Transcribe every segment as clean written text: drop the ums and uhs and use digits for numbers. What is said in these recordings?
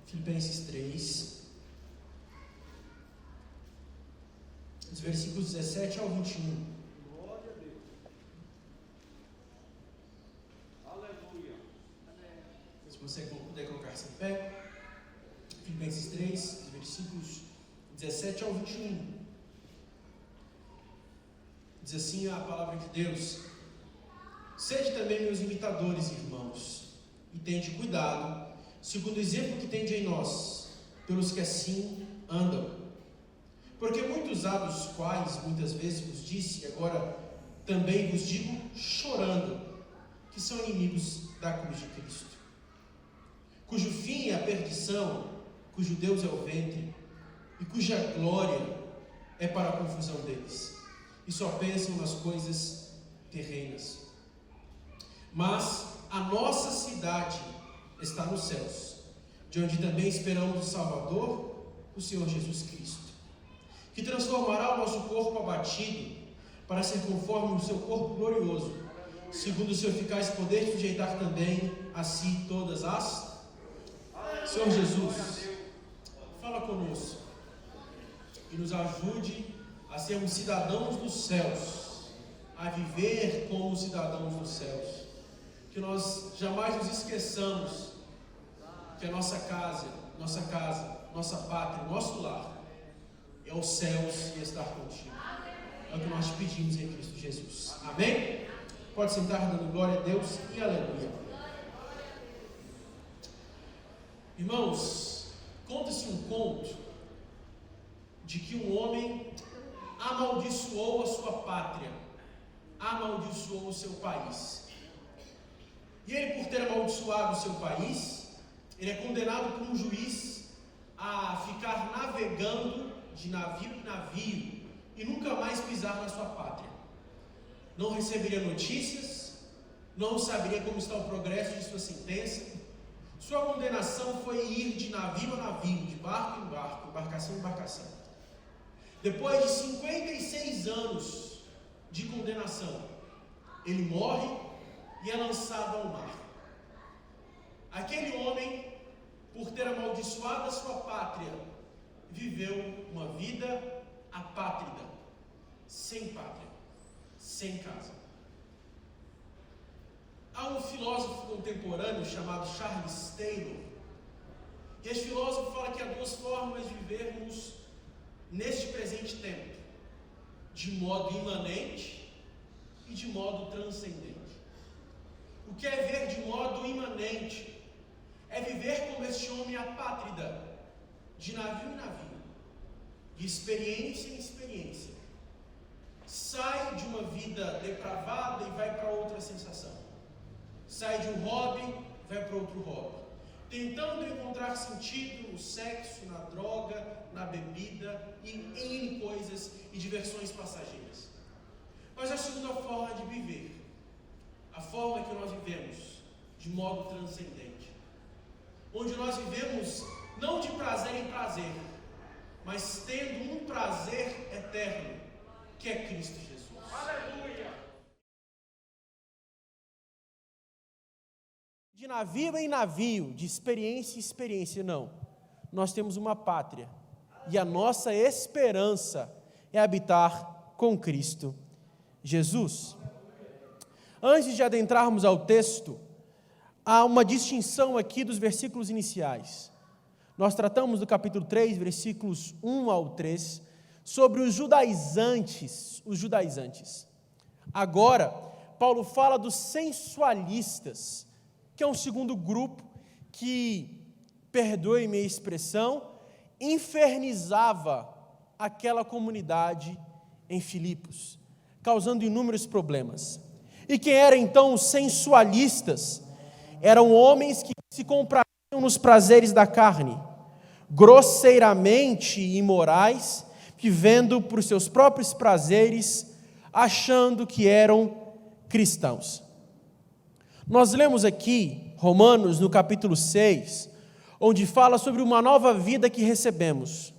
Filipenses 3, os versículos 17 ao 21. Glória a Deus. Aleluia. Se você puder colocar-se em pé. Filipenses 3, os versículos 17 ao 21. Diz assim a palavra de Deus: Sede também meus imitadores, irmãos, e tende cuidado, segundo o exemplo que tende em nós, pelos que assim andam. Porque muitos há dos quais muitas vezes vos disse, e agora também vos digo, chorando, que são inimigos da cruz de Cristo, cujo fim é a perdição, cujo Deus é o ventre, e cuja glória é para a confusão deles, e só pensam nas coisas terrenas. Mas a nossa cidade está nos céus, de onde também esperamos o Salvador, o Senhor Jesus Cristo, que transformará o nosso corpo abatido, para ser conforme o seu corpo glorioso, segundo o seu eficaz poder, sujeitar também a si todas as... Senhor Jesus, fala conosco e nos ajude a sermos cidadãos dos céus, a viver como cidadãos dos céus, que nós jamais nos esqueçamos que a nossa casa, nossa pátria, nosso lar é os céus e estar contigo. É o que nós te pedimos em Cristo Jesus. Amém? Pode sentar dando glória a Deus e aleluia. Irmãos, conta-se um conto de que um homem amaldiçoou a sua pátria, amaldiçoou o seu país. E ele, por ter amaldiçoado o seu país, ele é condenado por um juiz a ficar navegando de navio em navio e nunca mais pisar na sua pátria. Não receberia notícias, não saberia como está o progresso de sua sentença. Sua condenação foi ir de navio a navio, de barco em barco, embarcação em embarcação. Depois de 56 anos de condenação, ele morre e é lançado ao mar. Aquele homem, por ter amaldiçoado a sua pátria, viveu uma vida apátrida, sem pátria, sem casa. Há um filósofo contemporâneo chamado Charles Taylor, e esse filósofo fala que há duas formas de vivermos neste presente tempo: de modo imanente e de modo transcendente. O que é ver de modo imanente? É viver como este homem apátrida, de navio em navio, de experiência em experiência. Sai de uma vida depravada e vai para outra sensação. Sai de um hobby, vai para outro hobby, tentando encontrar sentido no sexo, na droga, na bebida e em N coisas e diversões passageiras. Mas a segunda forma de viver, a forma que nós vivemos de modo transcendente, onde nós vivemos não de prazer em prazer, mas tendo um prazer eterno, que é Cristo Jesus. Aleluia! De navio em navio, de experiência em experiência, não. Nós temos uma pátria, e a nossa esperança é habitar com Cristo Jesus. Antes de adentrarmos ao texto, há uma distinção aqui dos versículos iniciais. Nós tratamos do capítulo 3, versículos 1 ao 3, sobre os judaizantes. Agora, Paulo fala dos sensualistas, que é um segundo grupo que, perdoe-me a expressão, infernizava aquela comunidade em Filipos, causando inúmeros problemas. E quem eram então os sensualistas? Eram homens que se compraziam nos prazeres da carne, grosseiramente imorais, vivendo por seus próprios prazeres, achando que eram cristãos. Nós lemos aqui, Romanos, no capítulo 6, onde fala sobre uma nova vida que recebemos.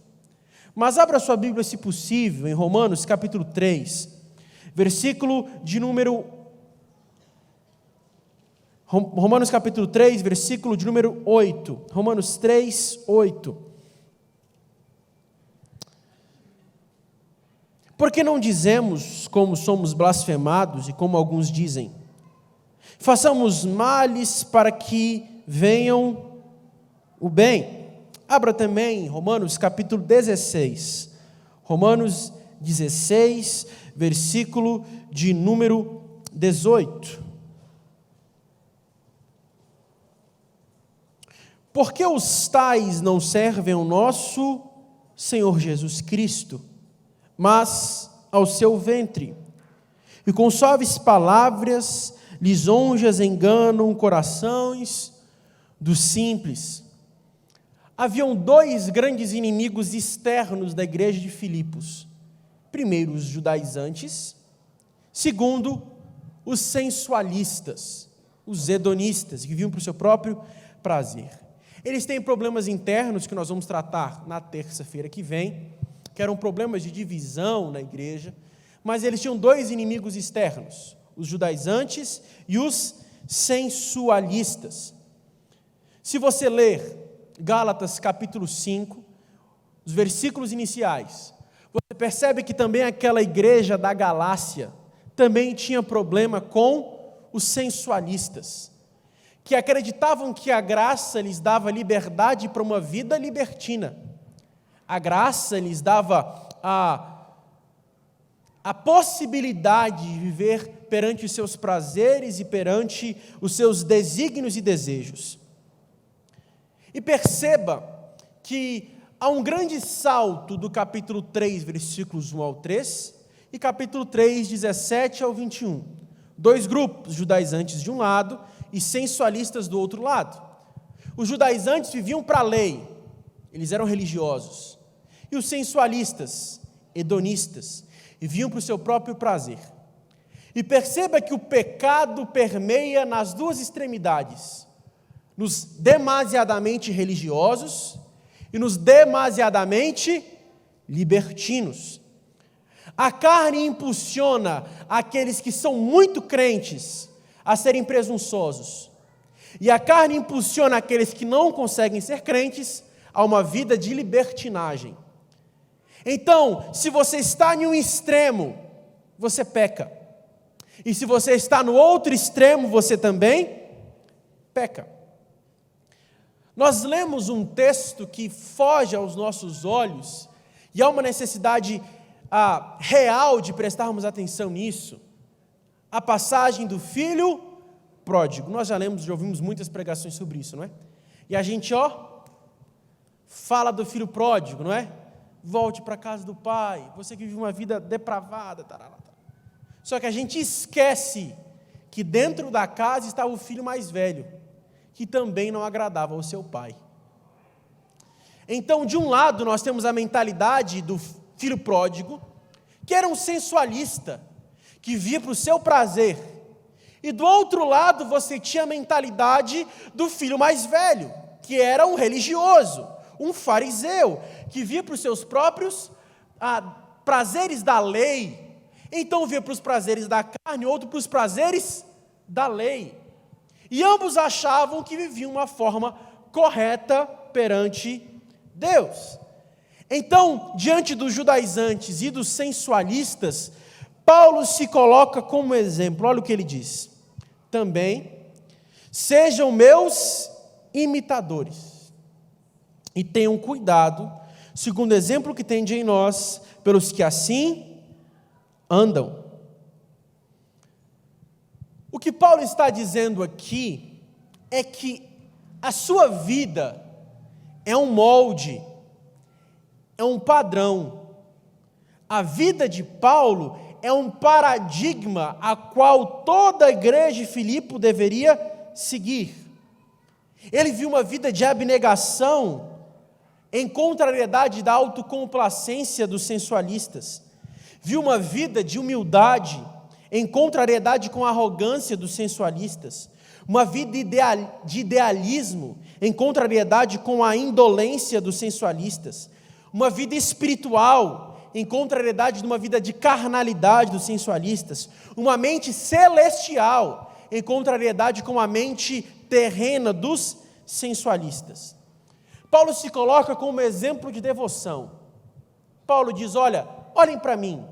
Mas abra sua Bíblia, se possível, em Romanos, capítulo 3, versículo de número Romanos capítulo 3, versículo de número 8. Romanos 3, 8. Porque não dizemos como somos blasfemados e como alguns dizem? Façamos males para que venham o bem. Abra também Romanos capítulo 16. Romanos 16, versículo de número 18. Porque os tais não servem ao nosso Senhor Jesus Cristo, mas ao seu ventre, e com suaves palavras lisonjas enganam corações dos simples. Haviam dois grandes inimigos externos da igreja de Filipos. Primeiro, os judaizantes. Segundo, os sensualistas, os hedonistas, que viviam para o seu próprio prazer. Eles têm problemas internos que nós vamos tratar na terça-feira que vem, que eram problemas de divisão na igreja, mas eles tinham dois inimigos externos, os judaizantes e os sensualistas. Se você ler Gálatas capítulo 5, os versículos iniciais, você percebe que também aquela igreja da Galácia também tinha problema com os sensualistas, que acreditavam que a graça lhes dava liberdade para uma vida libertina. A graça lhes dava a possibilidade de viver perante os seus prazeres e perante os seus desígnios e desejos. E perceba que há um grande salto do capítulo 3, versículos 1 ao 3, e capítulo 3, 17 ao 21. Dois grupos, judaizantes de um lado e sensualistas do outro lado. Os judaizantes viviam para a lei, eles eram religiosos. E os sensualistas, hedonistas, viviam para o seu próprio prazer. E perceba que o pecado permeia nas duas extremidades, nos demasiadamente religiosos e nos demasiadamente libertinos. A carne impulsiona aqueles que são muito crentes a serem presunçosos. E a carne impulsiona aqueles que não conseguem ser crentes a uma vida de libertinagem. Então, se você está em um extremo, você peca. E se você está no outro extremo, você também peca. Nós lemos um texto que foge aos nossos olhos, e há uma necessidade real de prestarmos atenção nisso. A passagem do filho pródigo. Nós já ouvimos muitas pregações sobre isso, não é? E a gente, fala do filho pródigo, não é? Volte para a casa do pai, você que vive uma vida depravada. Só que a gente esquece que dentro da casa estava o filho mais velho, que também não agradava ao seu pai. Então, de um lado, nós temos a mentalidade do filho pródigo, que era um sensualista, que via para o seu prazer. E do outro lado, você tinha a mentalidade do filho mais velho, que era um religioso, um fariseu, que via para os seus próprios prazeres da lei. Então, via para os prazeres da carne, outro para os prazeres da lei. E ambos achavam que viviam uma forma correta perante Deus. Então, diante dos judaizantes e dos sensualistas, Paulo se coloca como exemplo. Olha o que ele diz: também sejam meus imitadores e tenham cuidado, segundo o exemplo que tende em nós, pelos que assim andam. O que Paulo está dizendo aqui é que a sua vida é um molde, é um padrão. A vida de Paulo é um paradigma a qual toda a igreja de Filipe deveria seguir. Ele viu uma vida de abnegação em contrariedade da autocomplacência dos sensualistas. Viu uma vida de humildade em contrariedade com a arrogância dos sensualistas. Uma vida de idealismo em contrariedade com a indolência dos sensualistas. Uma vida espiritual em contrariedade de uma vida de carnalidade dos sensualistas. Uma mente celestial em contrariedade com a mente terrena dos sensualistas. Paulo se coloca como exemplo de devoção. Paulo diz, olhem para mim,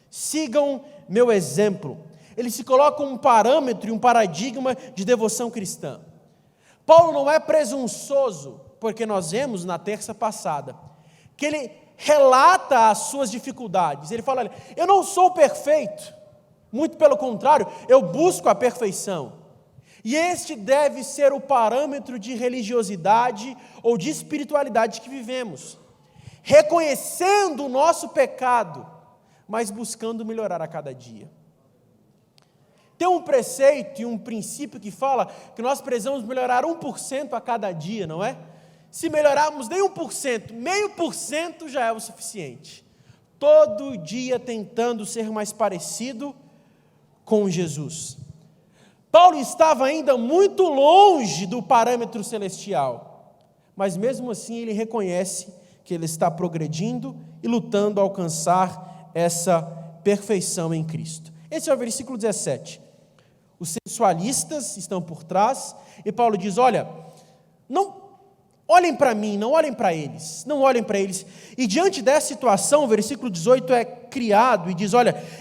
sigam meu exemplo. Ele se coloca como um parâmetro e um paradigma de devoção cristã. Paulo não é presunçoso, porque nós vemos na terça passada, que ele relata as suas dificuldades. Ele fala, olha, eu não sou perfeito, muito pelo contrário, eu busco a perfeição. E este deve ser o parâmetro de religiosidade ou de espiritualidade que vivemos. Reconhecendo o nosso pecado, mas buscando melhorar a cada dia. Tem um preceito e um princípio que fala que nós precisamos melhorar 1% a cada dia, não é? Se melhorarmos nem 1%, 0,5% já é o suficiente. Todo dia tentando ser mais parecido com Jesus. Paulo estava ainda muito longe do parâmetro celestial, mas mesmo assim ele reconhece que ele está progredindo e lutando a alcançar essa perfeição em Cristo. Esse é o versículo 17. Os sensualistas estão por trás, e Paulo diz, não olhem para mim, não olhem para eles, não olhem para eles. E diante dessa situação, o versículo 18 é criado e diz,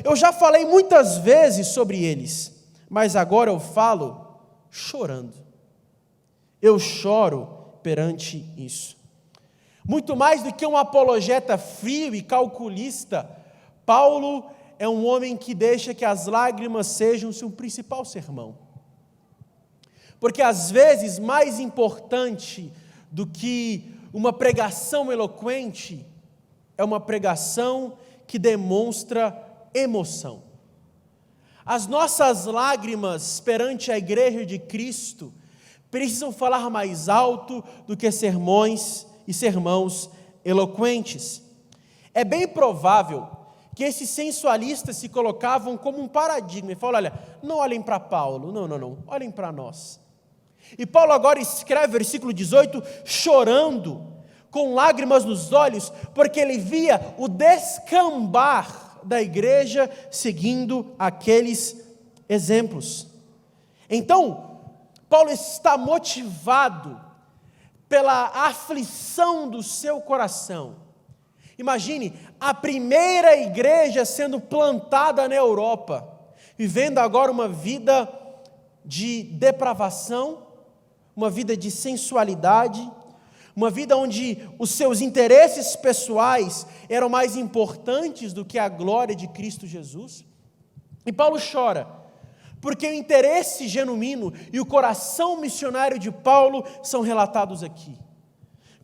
eu já falei muitas vezes sobre eles, mas agora eu falo chorando. Eu choro perante isso. Muito mais do que um apologeta frio e calculista, Paulo é um homem que deixa que as lágrimas sejam seu principal sermão. Porque às vezes mais importante do que uma pregação eloquente é uma pregação que demonstra emoção. As nossas lágrimas perante a igreja de Cristo precisam falar mais alto do que sermões e sermãos eloquentes. É bem provável que esses sensualistas se colocavam como um paradigma e falavam, não olhem para Paulo, não, olhem para nós. E Paulo agora escreve, versículo 18, chorando, com lágrimas nos olhos, porque ele via o descambar da igreja seguindo aqueles exemplos. Então, Paulo está motivado pela aflição do seu coração. Imagine, a primeira igreja sendo plantada na Europa, vivendo agora uma vida de depravação, uma vida de sensualidade, uma vida onde os seus interesses pessoais eram mais importantes do que a glória de Cristo Jesus. E Paulo chora, porque o interesse genuíno e o coração missionário de Paulo são relatados aqui.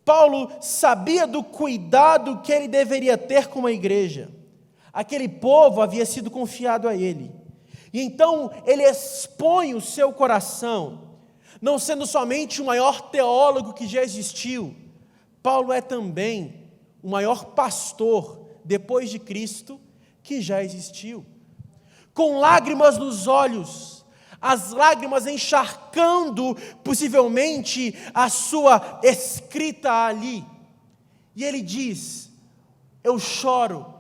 Paulo sabia do cuidado que ele deveria ter com a igreja. Aquele povo havia sido confiado a ele. E então ele expõe o seu coração, não sendo somente o maior teólogo que já existiu. Paulo é também o maior pastor, depois de Cristo, que já existiu. Com lágrimas nos olhos, as lágrimas encharcando possivelmente a sua escrita ali. E ele diz, eu choro,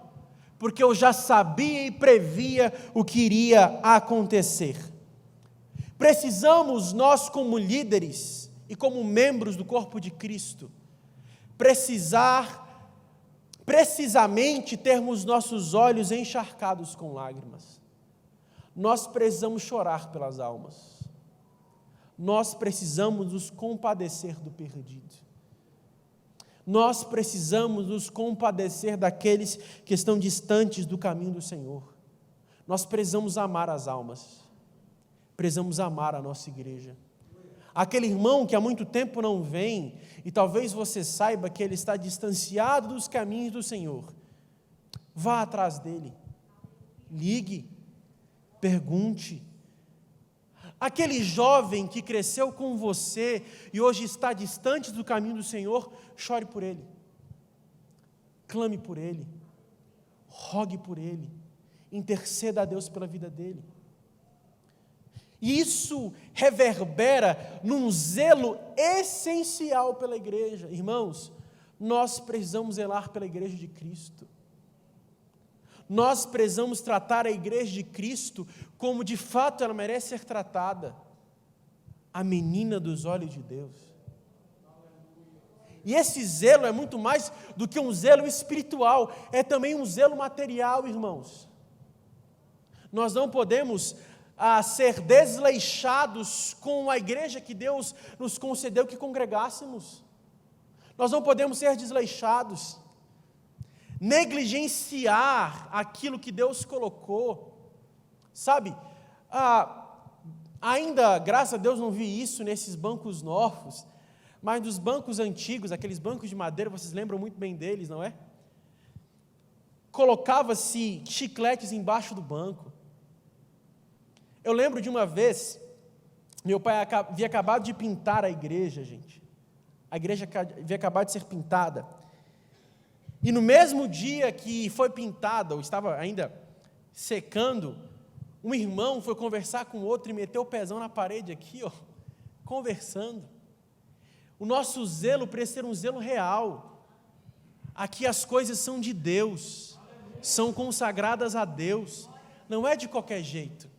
porque eu já sabia e previa o que iria acontecer. Precisamos, nós como líderes e como membros do corpo de Cristo, precisamente termos nossos olhos encharcados com lágrimas. Nós precisamos chorar pelas almas. Nós precisamos nos compadecer do perdido. Nós precisamos nos compadecer daqueles que estão distantes do caminho do Senhor. Nós precisamos amar as almas. Precisamos amar a nossa igreja. Aquele irmão que há muito tempo não vem, e talvez você saiba que ele está distanciado dos caminhos do Senhor. Vá atrás dele. Ligue. Pergunte. Aquele jovem que cresceu com você e hoje está distante do caminho do Senhor, chore por ele. Clame por ele. Rogue por ele. Interceda a Deus pela vida dele. E isso reverbera num zelo essencial pela igreja. Irmãos, nós precisamos zelar pela igreja de Cristo. nós precisamos tratar a igreja de Cristo como de fato ela merece ser tratada, a menina dos olhos de Deus. E esse zelo é muito mais do que um zelo espiritual, é também um zelo material, irmãos. Nós não podemos ser desleixados com a igreja que Deus nos concedeu que congregássemos. Nós não podemos ser desleixados, negligenciar aquilo que Deus colocou. Sabe, ainda, graças a Deus, não vi isso nesses bancos novos, mas nos bancos antigos, aqueles bancos de madeira, vocês lembram muito bem deles, não é? Colocava-se chicletes embaixo do banco. Eu lembro de uma vez, meu pai havia acabado de pintar a igreja, gente. A igreja havia acabado de ser pintada. E no mesmo dia que foi pintada, ou estava ainda secando, um irmão foi conversar com o outro e meteu o pezão na parede aqui, ó, conversando. O nosso zelo precisa ser um zelo real. Aqui as coisas são de Deus, são consagradas a Deus, não é de qualquer jeito.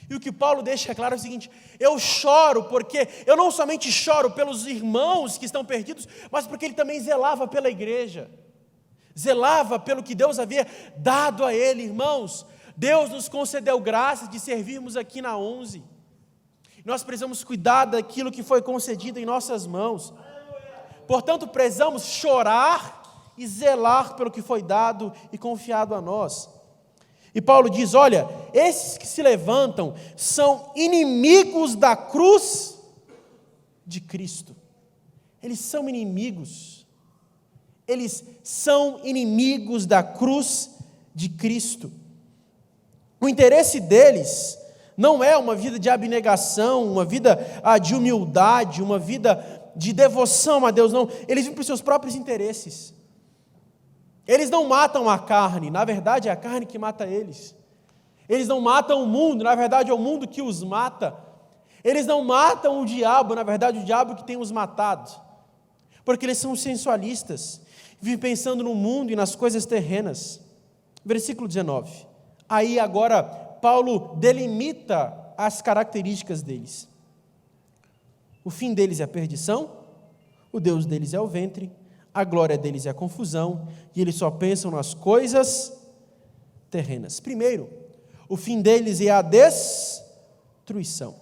E o que Paulo deixa claro é o seguinte: eu choro porque eu não somente choro pelos irmãos que estão perdidos, mas porque ele também zelava pela igreja, zelava pelo que Deus havia dado a ele. Irmãos, Deus nos concedeu graça de servirmos aqui na 11. Nós precisamos cuidar daquilo que foi concedido em nossas mãos. Portanto, precisamos chorar e zelar pelo que foi dado e confiado a nós. E Paulo diz: olha, esses que se levantam são inimigos da cruz de Cristo. Eles são inimigos. Eles são inimigos da cruz de Cristo. O interesse deles não é uma vida de abnegação, uma vida de humildade, uma vida de devoção a Deus, não. Eles vivem para os seus próprios interesses. Eles não matam a carne, na verdade é a carne que mata eles. Eles não matam o mundo, na verdade é o mundo que os mata. Eles não matam o diabo, na verdade é o diabo que tem os matado. Porque eles são sensualistas, vivem pensando no mundo e nas coisas terrenas. Versículo 19. Aí agora Paulo delimita as características deles. O fim deles é a perdição, o Deus deles é o ventre, a glória deles é a confusão, e eles só pensam nas coisas terrenas. Primeiro, o fim deles é a destruição.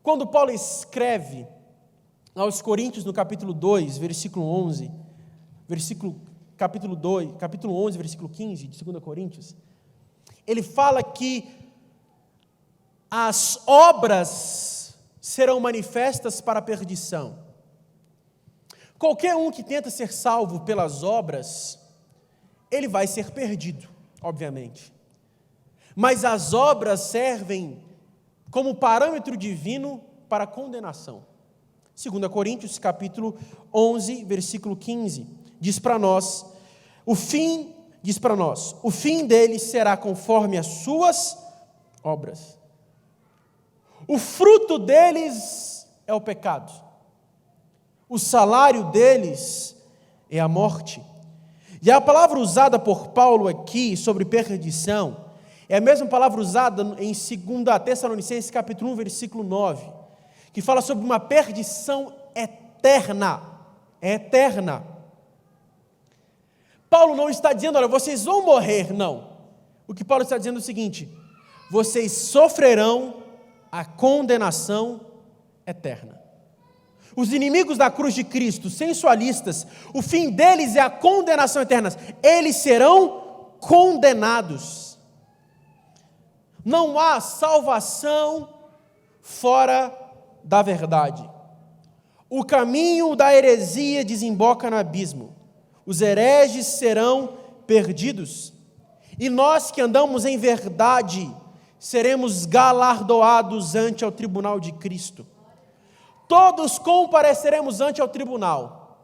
Quando Paulo escreve aos Coríntios, no capítulo 2, versículo 11, capítulo 11, versículo 15, de 2 Coríntios, ele fala que as obras serão manifestas para a perdição. Qualquer um que tenta ser salvo pelas obras, ele vai ser perdido, obviamente. Mas as obras servem como parâmetro divino para a condenação. 2 Coríntios, capítulo 11, versículo 15, diz para nós, o fim deles será conforme as suas obras. O fruto deles é o pecado. O salário deles é a morte. E a palavra usada por Paulo aqui sobre perdição é a mesma palavra usada em 2 Tessalonicenses capítulo 1, versículo 9, que fala sobre uma perdição eterna. É eterna. Paulo não está dizendo, olha, vocês vão morrer, não. O que Paulo está dizendo é o seguinte: vocês sofrerão a condenação eterna. Os inimigos da cruz de Cristo, sensualistas, o fim deles é a condenação eterna. Eles serão condenados. Não há salvação fora da verdade. O caminho da heresia desemboca no abismo. Os hereges serão perdidos. E nós que andamos em verdade, seremos galardoados ante ao tribunal de Cristo. Todos compareceremos ante ao tribunal,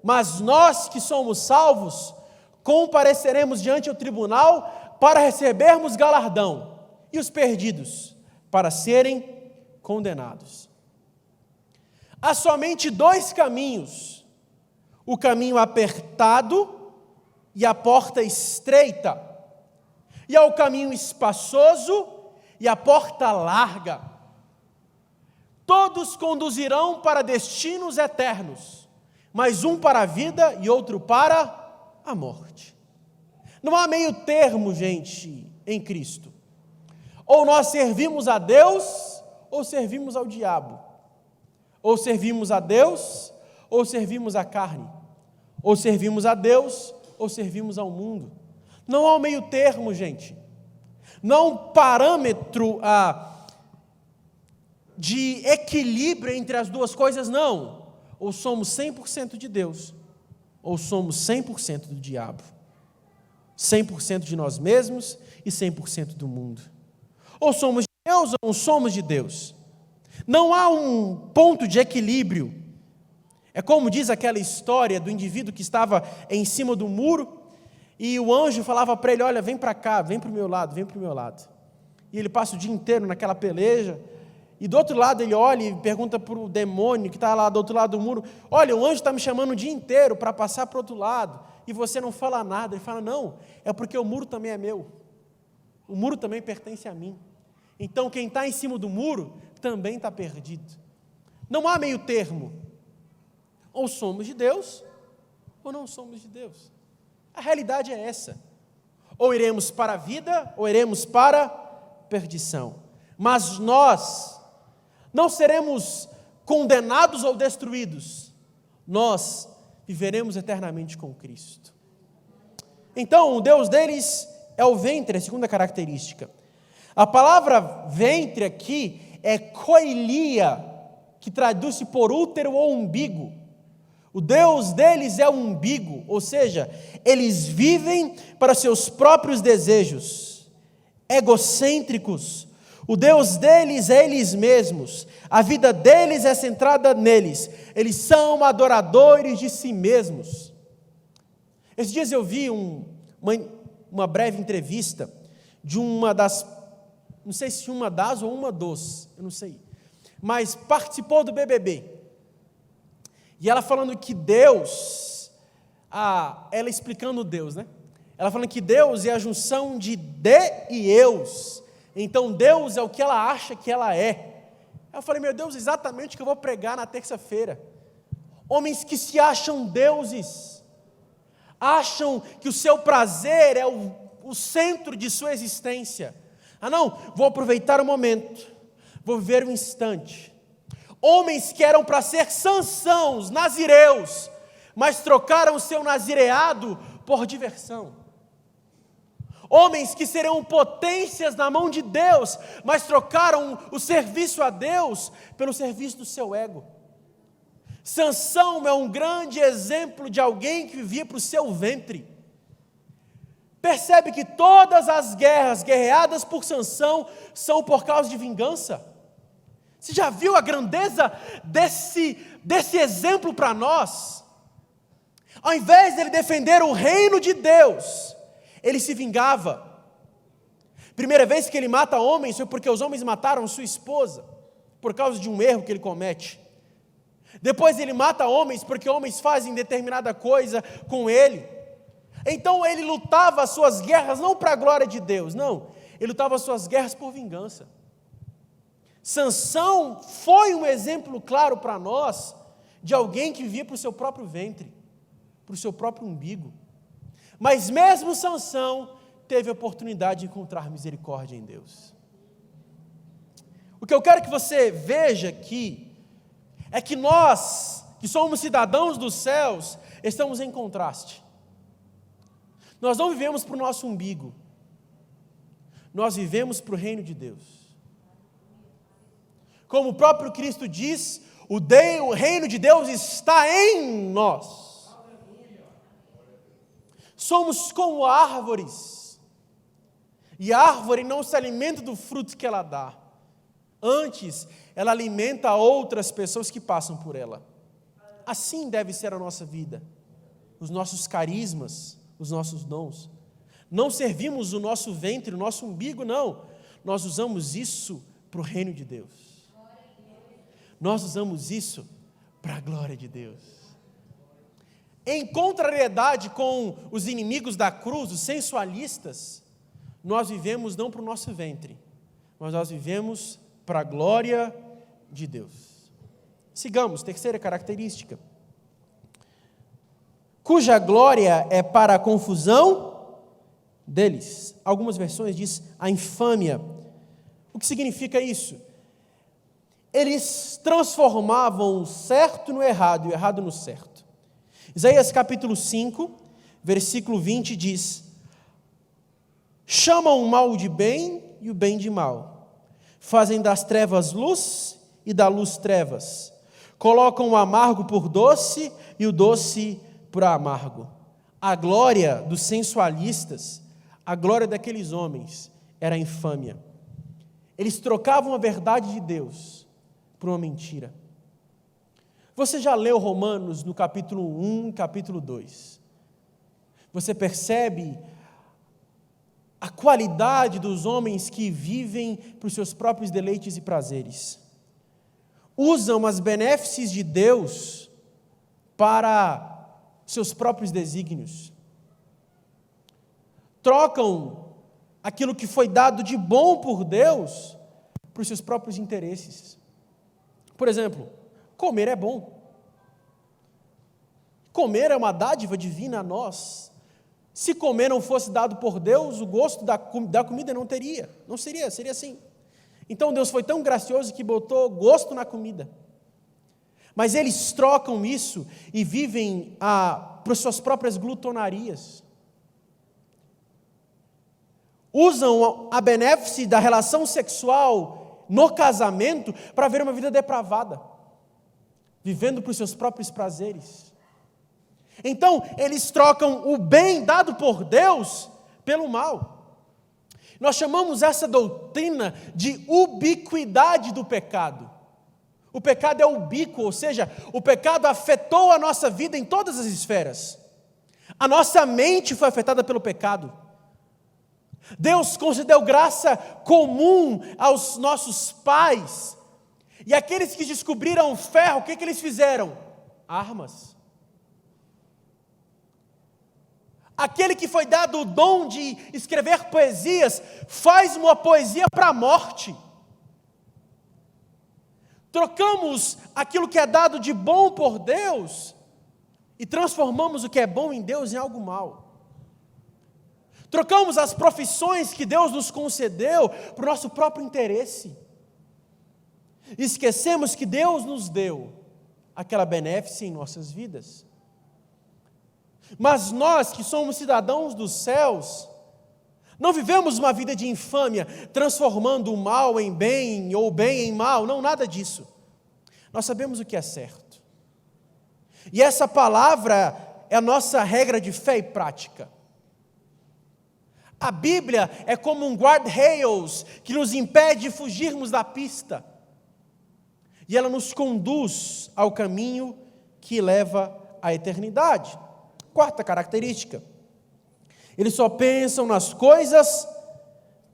mas nós que somos salvos, compareceremos diante ao tribunal para recebermos galardão, e os perdidos para serem condenados. Há somente dois caminhos, o caminho apertado e a porta estreita, e ao caminho espaçoso e a porta larga. Todos conduzirão para destinos eternos, mas um para a vida e outro para a morte. Não há meio termo, gente, em Cristo. Ou nós servimos a Deus, ou servimos ao diabo. Ou servimos a Deus, ou servimos à carne. Ou servimos a Deus, ou servimos ao mundo. Não há um meio termo, gente. Não há um parâmetro de equilíbrio entre as duas coisas, não. Ou somos 100% de Deus, ou somos 100% do diabo. 100% de nós mesmos e 100% do mundo. Ou somos de Deus ou não somos de Deus. Não há um ponto de equilíbrio. É como diz aquela história do indivíduo que estava em cima do muro e o anjo falava para ele, olha, vem para cá, vem para o meu lado, vem para o meu lado. E ele passa o dia inteiro naquela peleja e do outro lado ele olha e pergunta para o demônio que está lá do outro lado do muro, olha, o anjo está me chamando o dia inteiro para passar para o outro lado e você não fala nada. Ele fala, não, é porque o muro também é meu. O muro também pertence a mim. Então quem está em cima do muro também está perdido. Não há meio termo. Ou somos de Deus, ou não somos de Deus. A realidade é essa. Ou iremos para a vida, ou iremos para a perdição. Mas nós não seremos condenados ou destruídos. Nós viveremos eternamente com Cristo. Então, o Deus deles é o ventre, a segunda característica. A palavra ventre aqui é koilia, que traduz-se por útero ou umbigo. O Deus deles é o umbigo, ou seja, eles vivem para seus próprios desejos, egocêntricos. O Deus deles é eles mesmos, a vida deles é centrada neles, eles são adoradores de si mesmos. Esses dias eu vi uma breve entrevista de uma das, não sei se uma das ou uma dos, eu não sei, mas participou do BBB. E ela falando que Deus, ela explicando Deus, né? Ela falando que Deus é a junção de e eus. Então Deus é o que ela acha que ela é. Eu falei, meu Deus, exatamente o que eu vou pregar na terça-feira. Homens que se acham deuses, acham que o seu prazer é o centro de sua existência. Não, vou aproveitar o momento, vou viver o instante. Homens que eram para ser Sansão, os nazireus, mas trocaram o seu nazireado por diversão. Homens que serão potências na mão de Deus, mas trocaram o serviço a Deus pelo serviço do seu ego. Sansão é um grande exemplo de alguém que vivia para o seu ventre. Percebe que todas as guerras guerreadas por Sansão são por causa de vingança? Você já viu a grandeza desse exemplo para nós? Ao invés de ele defender o reino de Deus, ele se vingava. Primeira vez que ele mata homens foi porque os homens mataram sua esposa, por causa de um erro que ele comete. Depois ele mata homens porque homens fazem determinada coisa com ele. Então ele lutava as suas guerras não para a glória de Deus, não. Ele lutava as suas guerras por vingança. Sansão foi um exemplo claro para nós de alguém que vivia para o seu próprio ventre, para o seu próprio umbigo. Mas mesmo Sansão teve a oportunidade de encontrar misericórdia em Deus. O que eu quero que você veja aqui é que nós, que somos cidadãos dos céus, estamos em contraste. Nós não vivemos para o nosso umbigo, nós vivemos para o reino de Deus. Como o próprio Cristo diz, o reino de Deus está em nós. Somos como árvores, e a árvore não se alimenta do fruto que ela dá, antes ela alimenta outras pessoas que passam por ela. Assim deve ser a nossa vida, os nossos carismas, os nossos dons. Não servimos o nosso ventre, o nosso umbigo, não. Nós usamos isso para o reino de Deus. Nós usamos isso para a glória de Deus. Em contrariedade com os inimigos da cruz, os sensualistas, nós vivemos não para o nosso ventre, mas nós vivemos para a glória de Deus. Sigamos, terceira característica. Cuja glória é para a confusão deles. Algumas versões diz a infâmia. O que significa isso? Eles transformavam o certo no errado e o errado no certo. Isaías capítulo 5, versículo 20 diz: chamam o mal de bem e o bem de mal, fazem das trevas luz e da luz trevas, colocam o amargo por doce e o doce por amargo. A glória dos sensualistas, a glória daqueles homens, era a infâmia. Eles trocavam a verdade de Deus por uma mentira. Você já leu Romanos no capítulo 1 e capítulo 2? Você percebe a qualidade dos homens que vivem para os seus próprios deleites e prazeres. Usam as benéfices de Deus para seus próprios desígnios. Trocam aquilo que foi dado de bom por Deus para os seus próprios interesses. Por exemplo, comer é bom. Comer é uma dádiva divina a nós. Se comer não fosse dado por Deus, o gosto da comida não seria assim. Então Deus foi tão gracioso que botou gosto na comida. Mas eles trocam isso e vivem para suas próprias glutonarias. Usam a benéfice da relação sexual no casamento para ver uma vida depravada, vivendo para os seus próprios prazeres. Então, eles trocam o bem dado por Deus pelo mal. Nós chamamos essa doutrina de ubiquidade do pecado. O pecado é ubíquo, ou seja, o pecado afetou a nossa vida em todas as esferas. A nossa mente foi afetada pelo pecado. Deus concedeu graça comum aos nossos pais. E aqueles que descobriram ferro, o que eles fizeram? Armas. Aquele que foi dado o dom de escrever poesias, faz uma poesia para a morte. Trocamos aquilo que é dado de bom por Deus e transformamos o que é bom em Deus em algo mal. Trocamos as profissões que Deus nos concedeu para o nosso próprio interesse. Esquecemos que Deus nos deu aquela benéfice em nossas vidas. Mas nós que somos cidadãos dos céus, não vivemos uma vida de infâmia, transformando o mal em bem ou o bem em mal, não, nada disso. Nós sabemos o que é certo. E essa palavra é a nossa regra de fé e prática. A Bíblia é como um guarda-rails que nos impede de fugirmos da pista. E ela nos conduz ao caminho que leva à eternidade. Quarta característica, eles só pensam nas coisas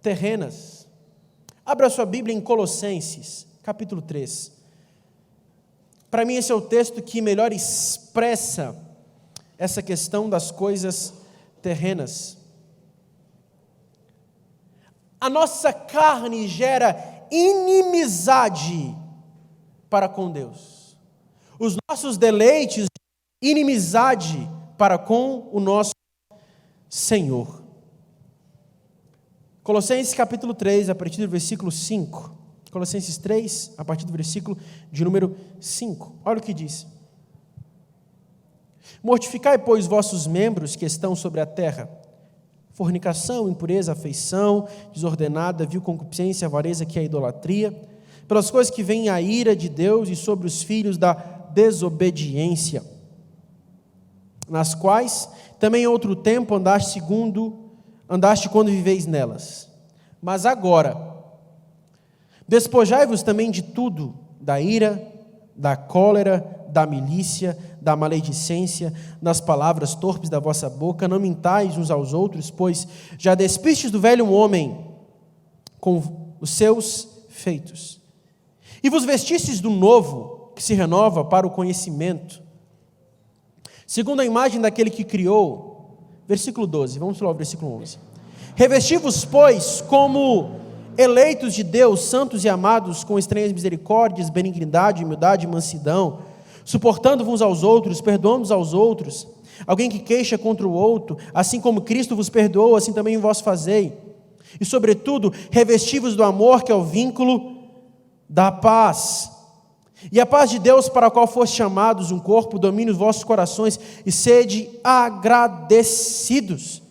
terrenas. Abra sua Bíblia em Colossenses, capítulo 3. Para mim esse é o texto que melhor expressa essa questão das coisas terrenas. A nossa carne gera inimizade para com Deus. Os nossos deleites, inimizade para com o nosso Senhor. Colossenses capítulo 3, a partir do versículo 5. Colossenses 3, a partir do versículo de número 5. Olha o que diz. Mortificai, pois, vossos membros que estão sobre a terra: fornicação, impureza, afeição desordenada, vil concupiscência, avareza, que é a idolatria, pelas coisas que vem a ira de Deus e sobre os filhos da desobediência, nas quais também em outro tempo andaste quando viveis nelas. Mas agora, despojai-vos também de tudo, da ira, da cólera, da milícia, da maledicência, das palavras torpes da vossa boca. Não mintais uns aos outros, pois já despistes do velho homem com os seus feitos, e vos vestistes do novo, que se renova para o conhecimento, segundo a imagem daquele que criou. Versículo 12, vamos lá ao versículo 11. Revesti-vos, pois, como eleitos de Deus, santos e amados, com estranhas misericórdias, benignidade, humildade e mansidão, suportando-vos aos outros, perdoando-vos aos outros. Alguém que queixa contra o outro, assim como Cristo vos perdoou, assim também vós fazei. E sobretudo, revesti-vos do amor, que é o vínculo da paz. E a paz de Deus, para a qual foste chamados um corpo, domine os vossos corações e sede agradecidos.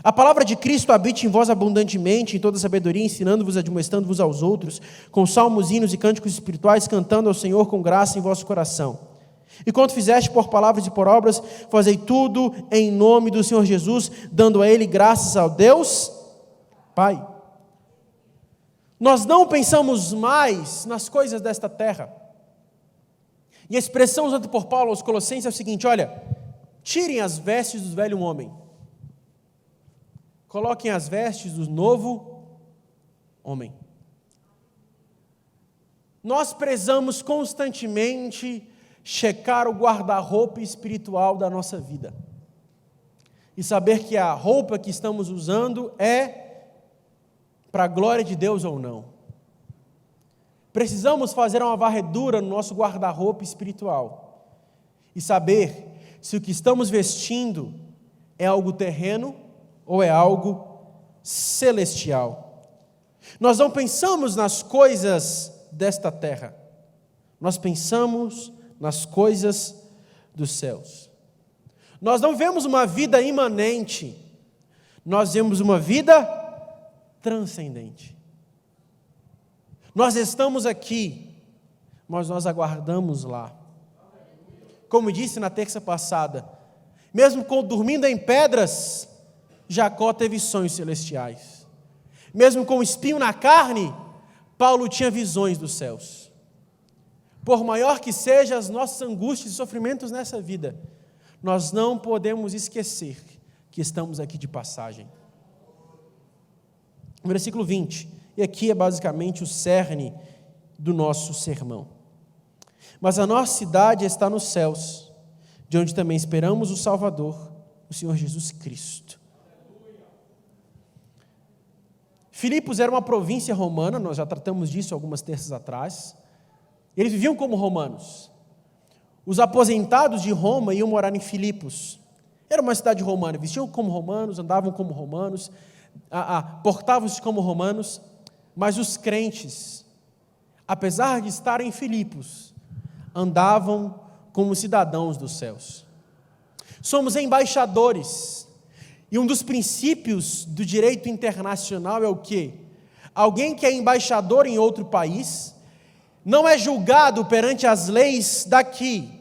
A palavra de Cristo habite em vós abundantemente, em toda sabedoria, ensinando-vos, admoestando-vos aos outros, com salmos, hinos e cânticos espirituais, cantando ao Senhor com graça em vosso coração. E quanto fizeste por palavras e por obras, fazei tudo em nome do Senhor Jesus, dando a Ele graças ao Deus Pai. Nós não pensamos mais nas coisas desta terra. E a expressão usada por Paulo aos Colossenses é o seguinte: olha, tirem as vestes do velho homem, coloquem as vestes do novo homem. Nós prezamos constantemente checar o guarda-roupa espiritual da nossa vida e saber que a roupa que estamos usando é para a glória de Deus ou não. Precisamos fazer uma varredura no nosso guarda-roupa espiritual e saber se o que estamos vestindo é algo terreno ou é algo celestial. Nós não pensamos nas coisas desta terra, nós pensamos nas coisas dos céus. Nós não vemos uma vida imanente, nós vemos uma vida transcendente. Nós estamos aqui, mas nós aguardamos lá. Como disse na terça passada, mesmo dormindo em pedras, Jacó teve sonhos celestiais. Mesmo com um espinho na carne, Paulo tinha visões dos céus. Por maior que sejam as nossas angústias e sofrimentos nessa vida, nós não podemos esquecer que estamos aqui de passagem. Versículo 20, e aqui é basicamente o cerne do nosso sermão. Mas a nossa cidade está nos céus, de onde também esperamos o Salvador, o Senhor Jesus Cristo. Filipos era uma província romana, nós já tratamos disso algumas terças atrás. Eles viviam como romanos. Os aposentados de Roma iam morar em Filipos. Era uma cidade romana, vestiam como romanos, andavam como romanos, portavam-se como romanos, mas os crentes, apesar de estarem em Filipos, andavam como cidadãos dos céus. Somos embaixadores, e um dos princípios do direito internacional é o quê? Alguém que é embaixador em outro país não é julgado perante as leis daqui,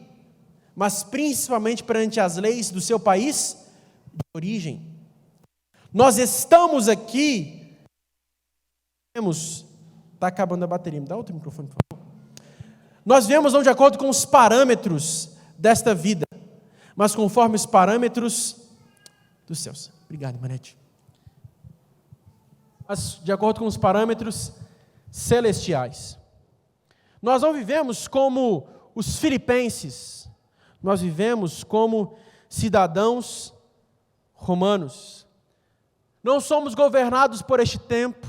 mas principalmente perante as leis do seu país de origem. Nós estamos aqui, está acabando a bateria, me dá outro microfone, por favor. Nós viemos não de acordo com os parâmetros desta vida, mas conforme os parâmetros dos céus. Obrigado, Manete. Mas de acordo com os parâmetros celestiais. Nós não vivemos como os filipenses, nós vivemos como cidadãos romanos. Não somos governados por este tempo,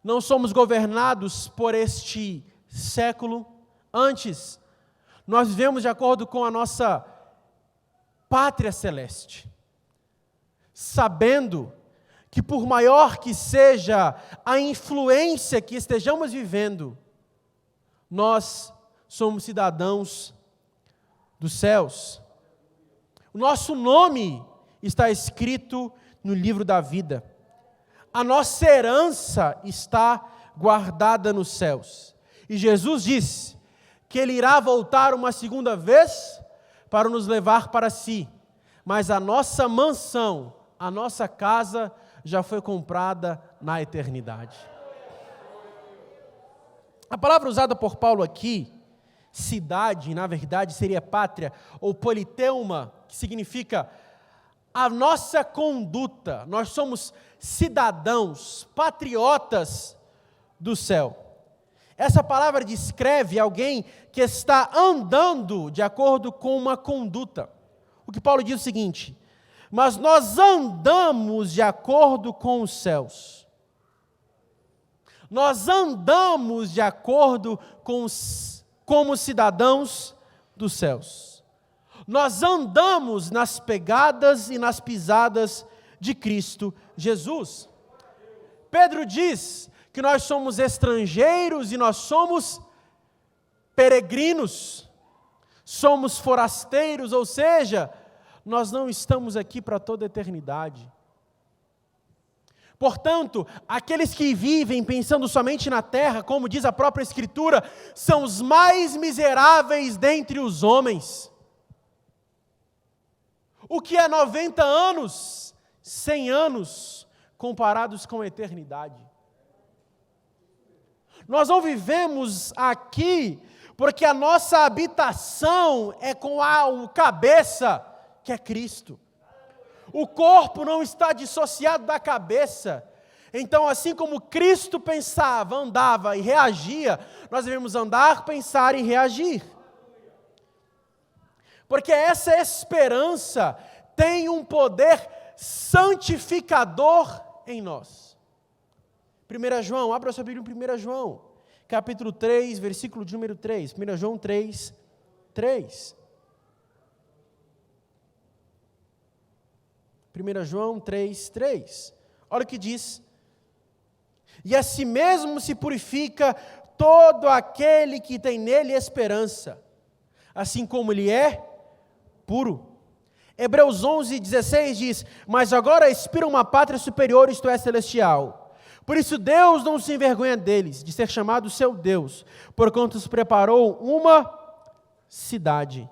não somos governados por este século. Antes, nós vivemos de acordo com a nossa pátria celeste, sabendo que por maior que seja a influência que estejamos vivendo, nós somos cidadãos dos céus. O nosso nome está escrito no livro da vida. A nossa herança está guardada nos céus. E Jesus disse que Ele irá voltar uma segunda vez para nos levar para si. Mas a nossa mansão, a nossa casa, já foi comprada na eternidade. A palavra usada por Paulo aqui, cidade, na verdade seria pátria, ou politeuma, que significa a nossa conduta. Nós somos cidadãos, patriotas do céu. Essa palavra descreve alguém que está andando de acordo com uma conduta. O que Paulo diz é o seguinte: mas nós andamos de acordo com os céus. Nós andamos de acordo como cidadãos dos céus. Nós andamos nas pegadas e nas pisadas de Cristo Jesus. Pedro diz que nós somos estrangeiros e nós somos peregrinos, somos forasteiros, ou seja, nós não estamos aqui para toda a eternidade. Portanto, aqueles que vivem pensando somente na terra, como diz a própria Escritura, são os mais miseráveis dentre os homens. O que é 90 anos, 100 anos, comparados com a eternidade? Nós não vivemos aqui porque a nossa habitação é com o cabeça, que é Cristo. O corpo não está dissociado da cabeça. Então, assim como Cristo pensava, andava e reagia, nós devemos andar, pensar e reagir. Porque essa esperança tem um poder santificador em nós. 1 João, abra sua Bíblia em 1 João, capítulo 3, versículo de número 3. 1 João 3, 3. 1 João 3, 3. Olha o que diz. E a si mesmo se purifica todo aquele que tem nele esperança, assim como ele é puro. Hebreus 11, 16 diz: mas agora aspira uma pátria superior, isto é, celestial. Por isso Deus não se envergonha deles, de ser chamado seu Deus, porquanto os preparou uma cidade.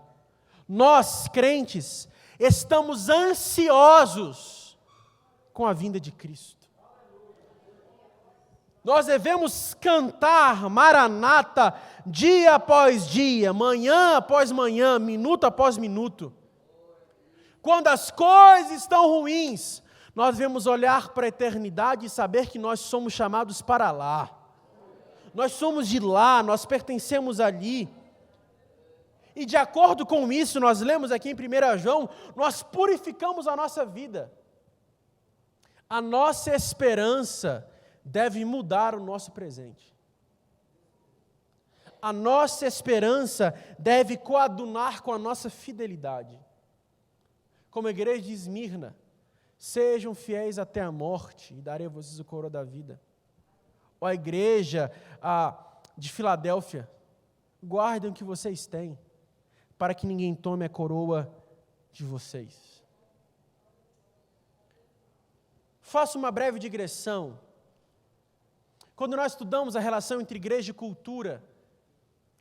Nós, crentes, estamos ansiosos com a vinda de Cristo. Nós devemos cantar Maranata dia após dia, manhã após manhã, minuto após minuto. Quando as coisas estão ruins, nós devemos olhar para a eternidade e saber que nós somos chamados para lá. Nós somos de lá, nós pertencemos ali. E de acordo com isso, nós lemos aqui em 1 João, nós purificamos a nossa vida. A nossa esperança deve mudar o nosso presente. A nossa esperança deve coadunar com a nossa fidelidade. Como a igreja de Esmirna, sejam fiéis até a morte, e darei a vocês o coroa da vida. Ó a igreja de Filadélfia, guardem o que vocês têm, para que ninguém tome a coroa de vocês. Faço uma breve digressão. Quando nós estudamos a relação entre igreja e cultura,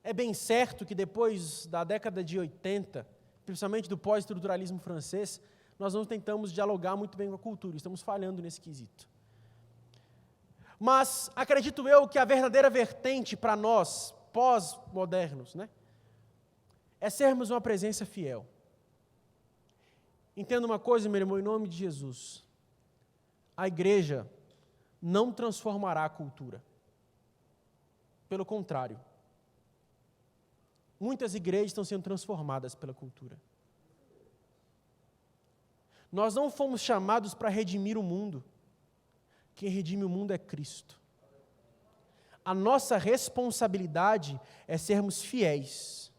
é bem certo que depois da década de 80, principalmente do pós-estruturalismo francês, nós não tentamos dialogar muito bem com a cultura, estamos falhando nesse quesito. Mas acredito eu que a verdadeira vertente para nós, pós-modernos, é sermos uma presença fiel. Entenda uma coisa, meu irmão, em nome de Jesus. A igreja não transformará a cultura. Pelo contrário. Muitas igrejas estão sendo transformadas pela cultura. Nós não fomos chamados para redimir o mundo. Quem redime o mundo é Cristo. A nossa responsabilidade é sermos fiéis.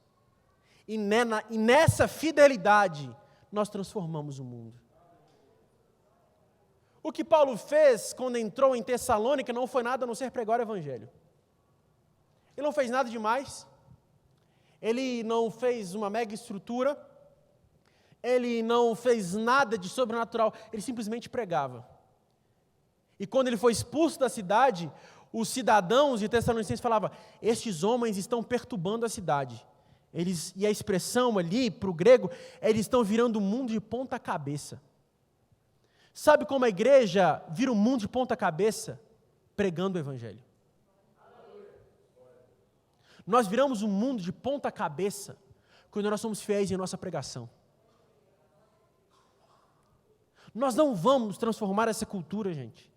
E nessa fidelidade, nós transformamos o mundo. O que Paulo fez quando entrou em Tessalônica não foi nada a não ser pregar o Evangelho. Ele não fez nada demais. Ele não fez uma mega estrutura. Ele não fez nada de sobrenatural. Ele simplesmente pregava. E quando ele foi expulso da cidade, os cidadãos de Tessalonicenses falavam: estes homens estão perturbando a cidade. E a expressão ali, para o grego, eles estão virando o mundo de ponta cabeça. Sabe como a igreja vira o mundo de ponta cabeça? Pregando o Evangelho. Nós viramos o mundo de ponta cabeça quando nós somos fiéis em nossa pregação. Nós não vamos transformar essa cultura, gente.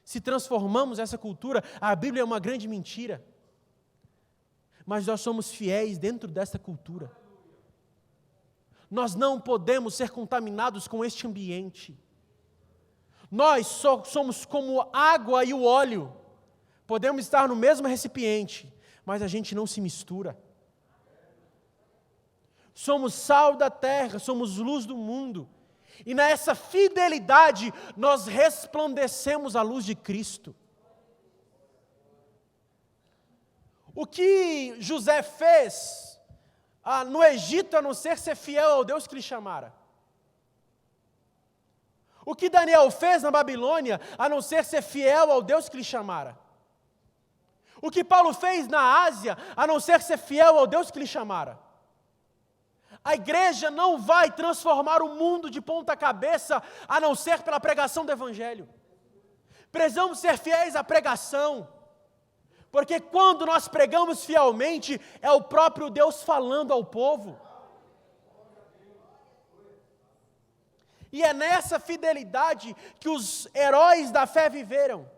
Se transformamos essa cultura, a Bíblia é uma grande mentira. mas nós somos fiéis dentro dessa cultura. Nós não podemos ser contaminados com este ambiente. Nós somos como a água e o óleo. Podemos estar no mesmo recipiente, mas a gente não se mistura. Somos sal da terra, somos luz do mundo. E nessa fidelidade, nós resplandecemos a luz de Cristo. O que José fez no Egito, a não ser fiel ao Deus que lhe chamara. O que Daniel fez na Babilônia, a não ser fiel ao Deus que lhe chamara. O que Paulo fez na Ásia, a não ser fiel ao Deus que lhe chamara. A igreja não vai transformar o mundo de ponta cabeça, a não ser pela pregação do Evangelho. Precisamos ser fiéis à pregação, porque quando nós pregamos fielmente, é o próprio Deus falando ao povo. E é nessa fidelidade que os heróis da fé viveram.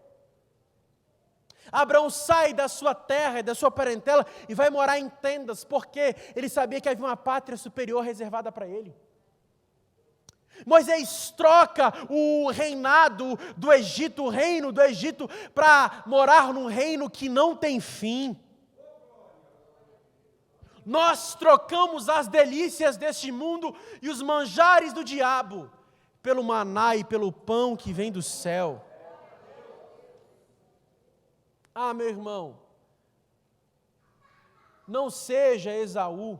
Abraão sai da sua terra e da sua parentela e vai morar em tendas, porque ele sabia que havia uma pátria superior reservada para ele. Moisés troca o reinado do Egito, o reino do Egito, para morar num reino que não tem fim. Nós trocamos as delícias deste mundo e os manjares do diabo pelo maná e pelo pão que vem do céu. Ah, meu irmão, não seja Esaú,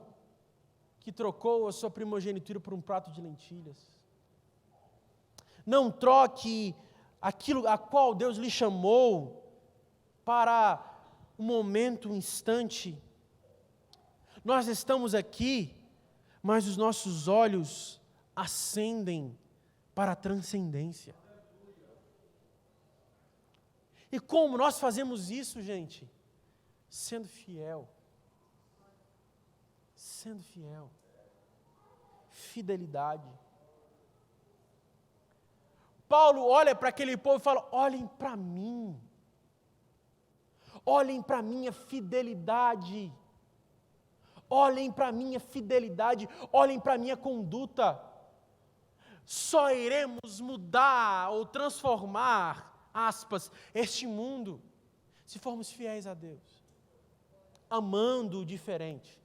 que trocou a sua primogenitura por um prato de lentilhas. Não troque aquilo a qual Deus lhe chamou para um momento, um instante. Nós estamos aqui, mas os nossos olhos ascendem para a transcendência. E como nós fazemos isso, gente? Sendo fiel. Sendo fiel. Fidelidade. Paulo olha para aquele povo e fala: olhem para mim. Olhem para a minha fidelidade. Olhem para a minha fidelidade. Olhem para a minha conduta. Só iremos mudar ou transformar, aspas, este mundo, se formos fiéis a Deus, amando o diferente,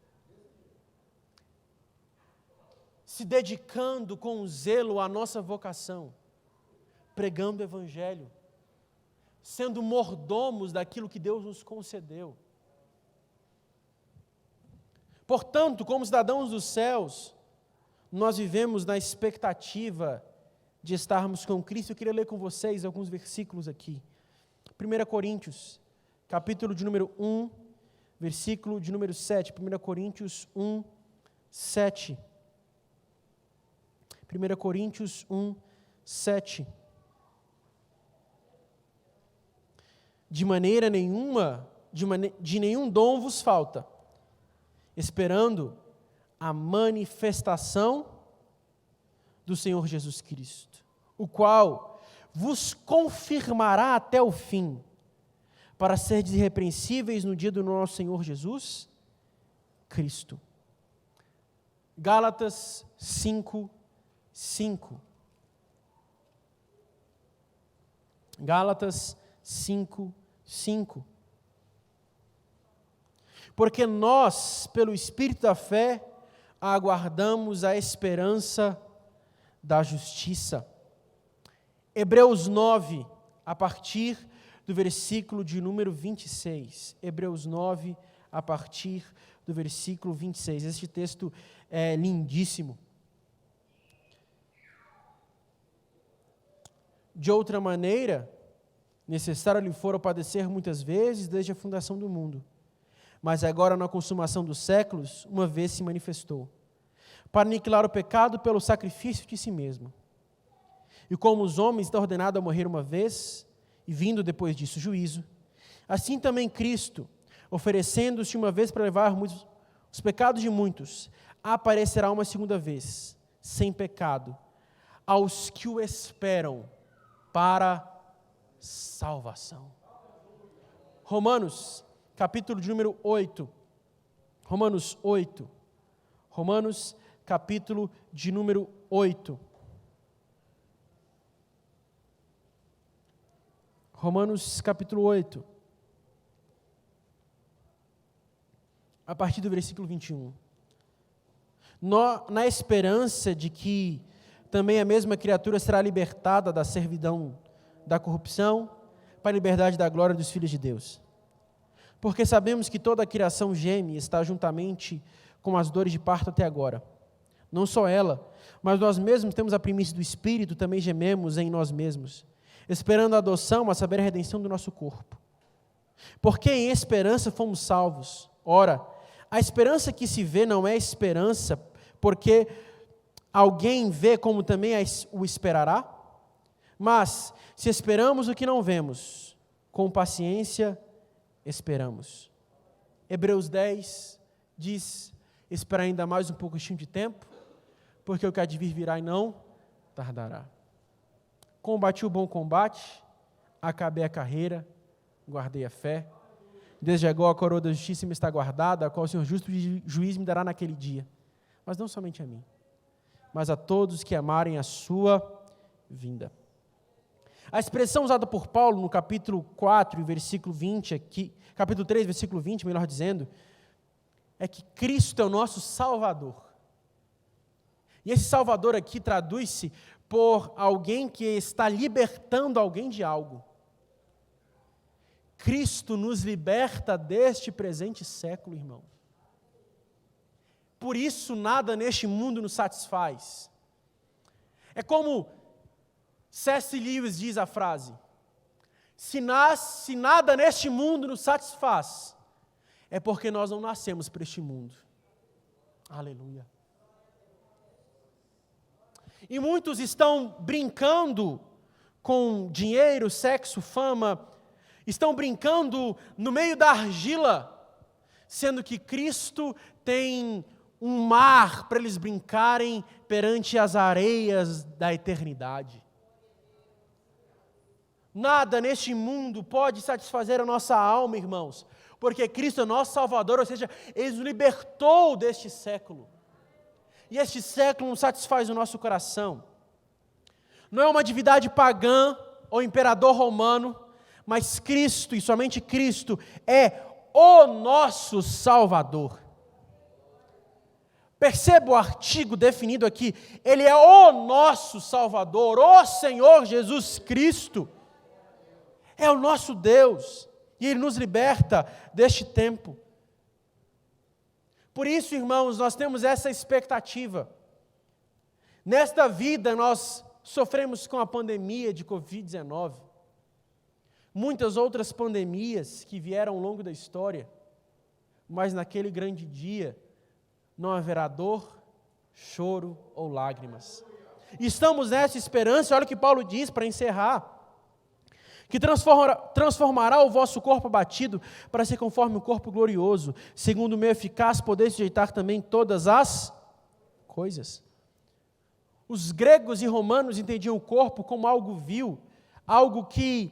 se dedicando com zelo à nossa vocação, pregando o Evangelho, sendo mordomos daquilo que Deus nos concedeu. Portanto, como cidadãos dos céus, nós vivemos na expectativa de estarmos com Cristo. Eu queria ler com vocês alguns versículos aqui. 1 Coríntios, capítulo de número 1, versículo de número 7. 1 Coríntios 1, 7. 1 Coríntios 1, 7. De maneira nenhuma, de nenhum dom vos falta, esperando a manifestação do Senhor Jesus Cristo, o qual vos confirmará até o fim, para seres irrepreensíveis no dia do nosso Senhor Jesus Cristo. Gálatas 5, 5. Gálatas 5, 5. Porque nós, pelo Espírito da fé, aguardamos a esperança da justiça. Hebreus 9, a partir do versículo de número 26. Hebreus 9, a partir do versículo 26. Este texto é lindíssimo. De outra maneira, necessário lhe fora padecer muitas vezes desde a fundação do mundo. Mas agora, na consumação dos séculos, uma vez se manifestou, para aniquilar o pecado pelo sacrifício de si mesmo. E como os homens estão ordenados a morrer uma vez, e vindo depois disso o juízo, assim também Cristo, oferecendo-se uma vez para levar os pecados de muitos, aparecerá uma segunda vez, sem pecado, aos que o esperam para salvação. Romanos, capítulo de número 8, Romanos 8. Romanos, capítulo de número 8. Romanos, capítulo 8. A partir do versículo 21. Na esperança de que também a mesma criatura será libertada da servidão da corrupção para a liberdade da glória dos filhos de Deus. Porque sabemos que toda a criação geme e está juntamente com as dores de parto até agora. Não só ela, mas nós mesmos temos a primícia do Espírito, também gememos em nós mesmos, esperando a adoção, a saber, a redenção do nosso corpo. Porque em esperança fomos salvos. Ora, a esperança que se vê não é esperança, porque alguém vê como também o esperará? Mas, se esperamos o que não vemos, com paciência esperamos. Hebreus 10 diz, esperar ainda mais um pouquinho de tempo, porque o que há de vir virá e não tardará. Combati o bom combate, acabei a carreira, guardei a fé. Desde agora a coroa da justiça me está guardada, a qual o Senhor justo juiz me dará naquele dia. Mas não somente a mim, mas a todos que amarem a sua vinda. A expressão usada por Paulo no capítulo 4, versículo 20, aqui, capítulo 3, versículo 20, melhor dizendo, é que Cristo é o nosso Salvador. E esse Salvador aqui traduz-se por alguém que está libertando alguém de algo. Cristo nos liberta deste presente século, irmão. Por isso nada neste mundo nos satisfaz. É como C.S. Lewis diz a frase, se nada neste mundo nos satisfaz, é porque nós não nascemos para este mundo. Aleluia. E muitos estão brincando com dinheiro, sexo, fama, estão brincando no meio da argila, sendo que Cristo tem um mar para eles brincarem perante as areias da eternidade. Nada neste mundo pode satisfazer a nossa alma, irmãos, porque Cristo é nosso Salvador, ou seja, Ele nos libertou deste século. E este século não satisfaz o nosso coração. Não é uma divindade pagã ou imperador romano, mas Cristo, e somente Cristo, é o nosso Salvador. Perceba o artigo definido aqui, Ele é o nosso Salvador, o Senhor Jesus Cristo. É o nosso Deus, e Ele nos liberta deste tempo. Por isso, irmãos, nós temos essa expectativa. Nesta vida, nós sofremos com a pandemia de Covid-19. Muitas outras pandemias que vieram ao longo da história. Mas naquele grande dia, não haverá dor, choro ou lágrimas. E estamos nessa esperança, olha o que Paulo diz para encerrar. Que transformará o vosso corpo abatido para ser conforme o corpo glorioso, segundo o meu eficaz poder sujeitar também todas as coisas. Os gregos e romanos entendiam o corpo como algo vil, algo que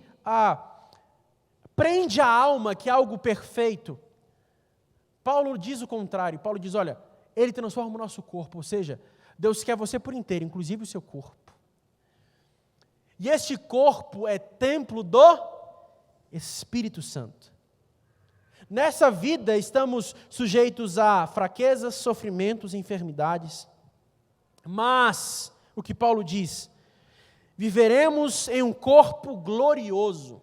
prende a alma, que é algo perfeito. Paulo diz o contrário, Paulo diz, olha, Ele transforma o nosso corpo, ou seja, Deus quer você por inteiro, inclusive o seu corpo. E este corpo é templo do Espírito Santo. Nessa vida estamos sujeitos a fraquezas, sofrimentos, enfermidades. Mas, o que Paulo diz, viveremos em um corpo glorioso.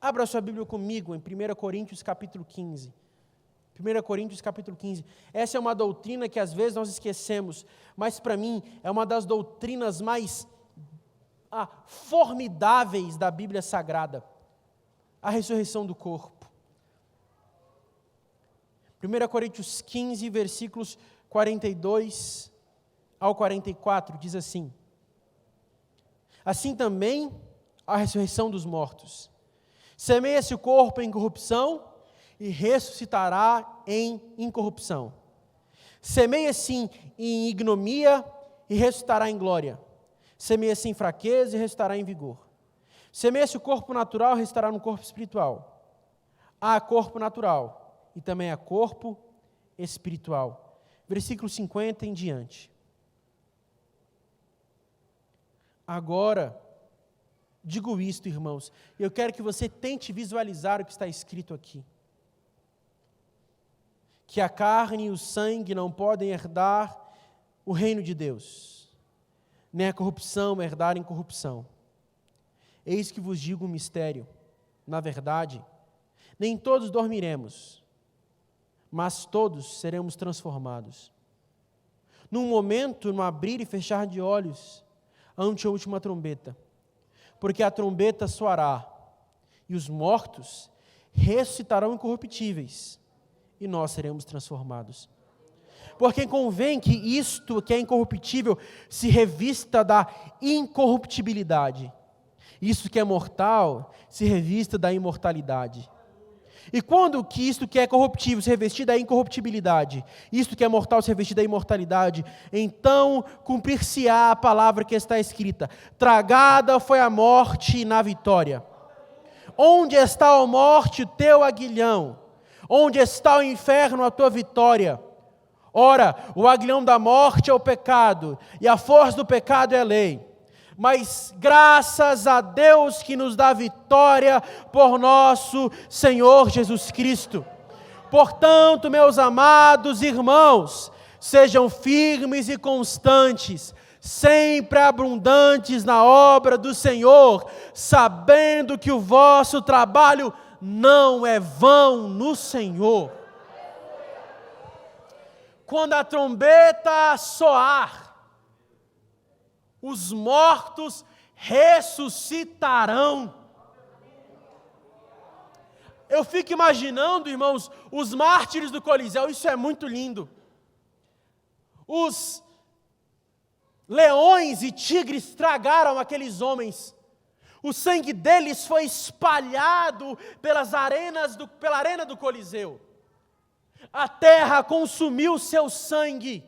Abra sua Bíblia comigo em 1 Coríntios capítulo 15. 1 Coríntios capítulo 15. Essa é uma doutrina que às vezes nós esquecemos, mas para mim é uma das doutrinas mais formidáveis da Bíblia Sagrada, a ressurreição do corpo. 1 Coríntios 15, versículos 42 ao 44, diz assim: assim também a ressurreição dos mortos. Semeia-se o corpo em corrupção e ressuscitará em incorrupção. Semeia-se em ignomia e ressuscitará em glória. Semeia-se em fraqueza e ressuscitará em vigor. Semeia-se o corpo natural e ressuscitará no corpo espiritual. Há corpo natural e também há corpo espiritual. Versículo 50 em diante. Agora, digo isto, irmãos, e eu quero que você tente visualizar o que está escrito aqui. Que a carne e o sangue não podem herdar o reino de Deus, nem a corrupção herdar incorrupção. Eis que vos digo um mistério. Na verdade, nem todos dormiremos, mas todos seremos transformados. Num momento, no abrir e fechar de olhos, ante a última trombeta. Porque a trombeta soará, e os mortos ressuscitarão incorruptíveis, e nós seremos transformados. Porque convém que isto que é incorruptível se revista da incorruptibilidade. Isso que é mortal se revista da imortalidade. E quando que isto que é corruptível se revestir da incorruptibilidade, isto que é mortal se revestir da imortalidade, então cumprir-se-á a palavra que está escrita: tragada foi a morte na vitória. Onde está a morte o teu aguilhão? Onde está o inferno a tua vitória? Ora, o aguilhão da morte é o pecado, e a força do pecado é a lei. Mas graças a Deus que nos dá vitória por nosso Senhor Jesus Cristo. Portanto, meus amados irmãos, sejam firmes e constantes, sempre abundantes na obra do Senhor, sabendo que o vosso trabalho não é vão no Senhor. Quando a trombeta soar, os mortos ressuscitarão. Eu fico imaginando, irmãos, os mártires do Coliseu, isso é muito lindo. Os leões e tigres tragaram aqueles homens. O sangue deles foi espalhado pela arena do Coliseu. A terra consumiu seu sangue.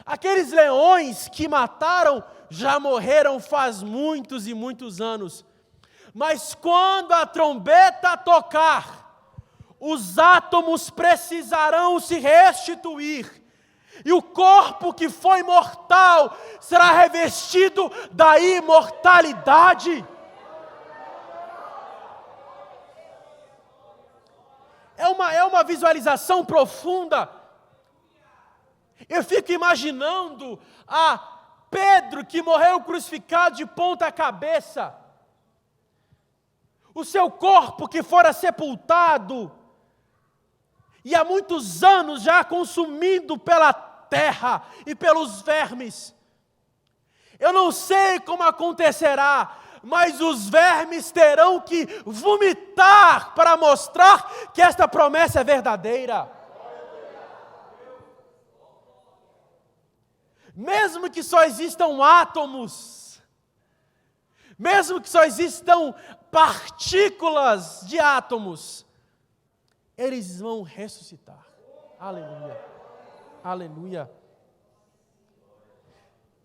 Aqueles leões que mataram já morreram faz muitos e muitos anos. Mas quando a trombeta tocar, os átomos precisarão se restituir. E o corpo que foi mortal será revestido da imortalidade. É uma visualização profunda. Eu fico imaginando a Pedro que morreu crucificado de ponta cabeça. O seu corpo que fora sepultado e há muitos anos já consumido pela terra e pelos vermes. Eu não sei como acontecerá, mas os vermes terão que vomitar para mostrar que esta promessa é verdadeira. Mesmo que só existam átomos, mesmo que só existam partículas de átomos, eles vão ressuscitar. Aleluia. Aleluia.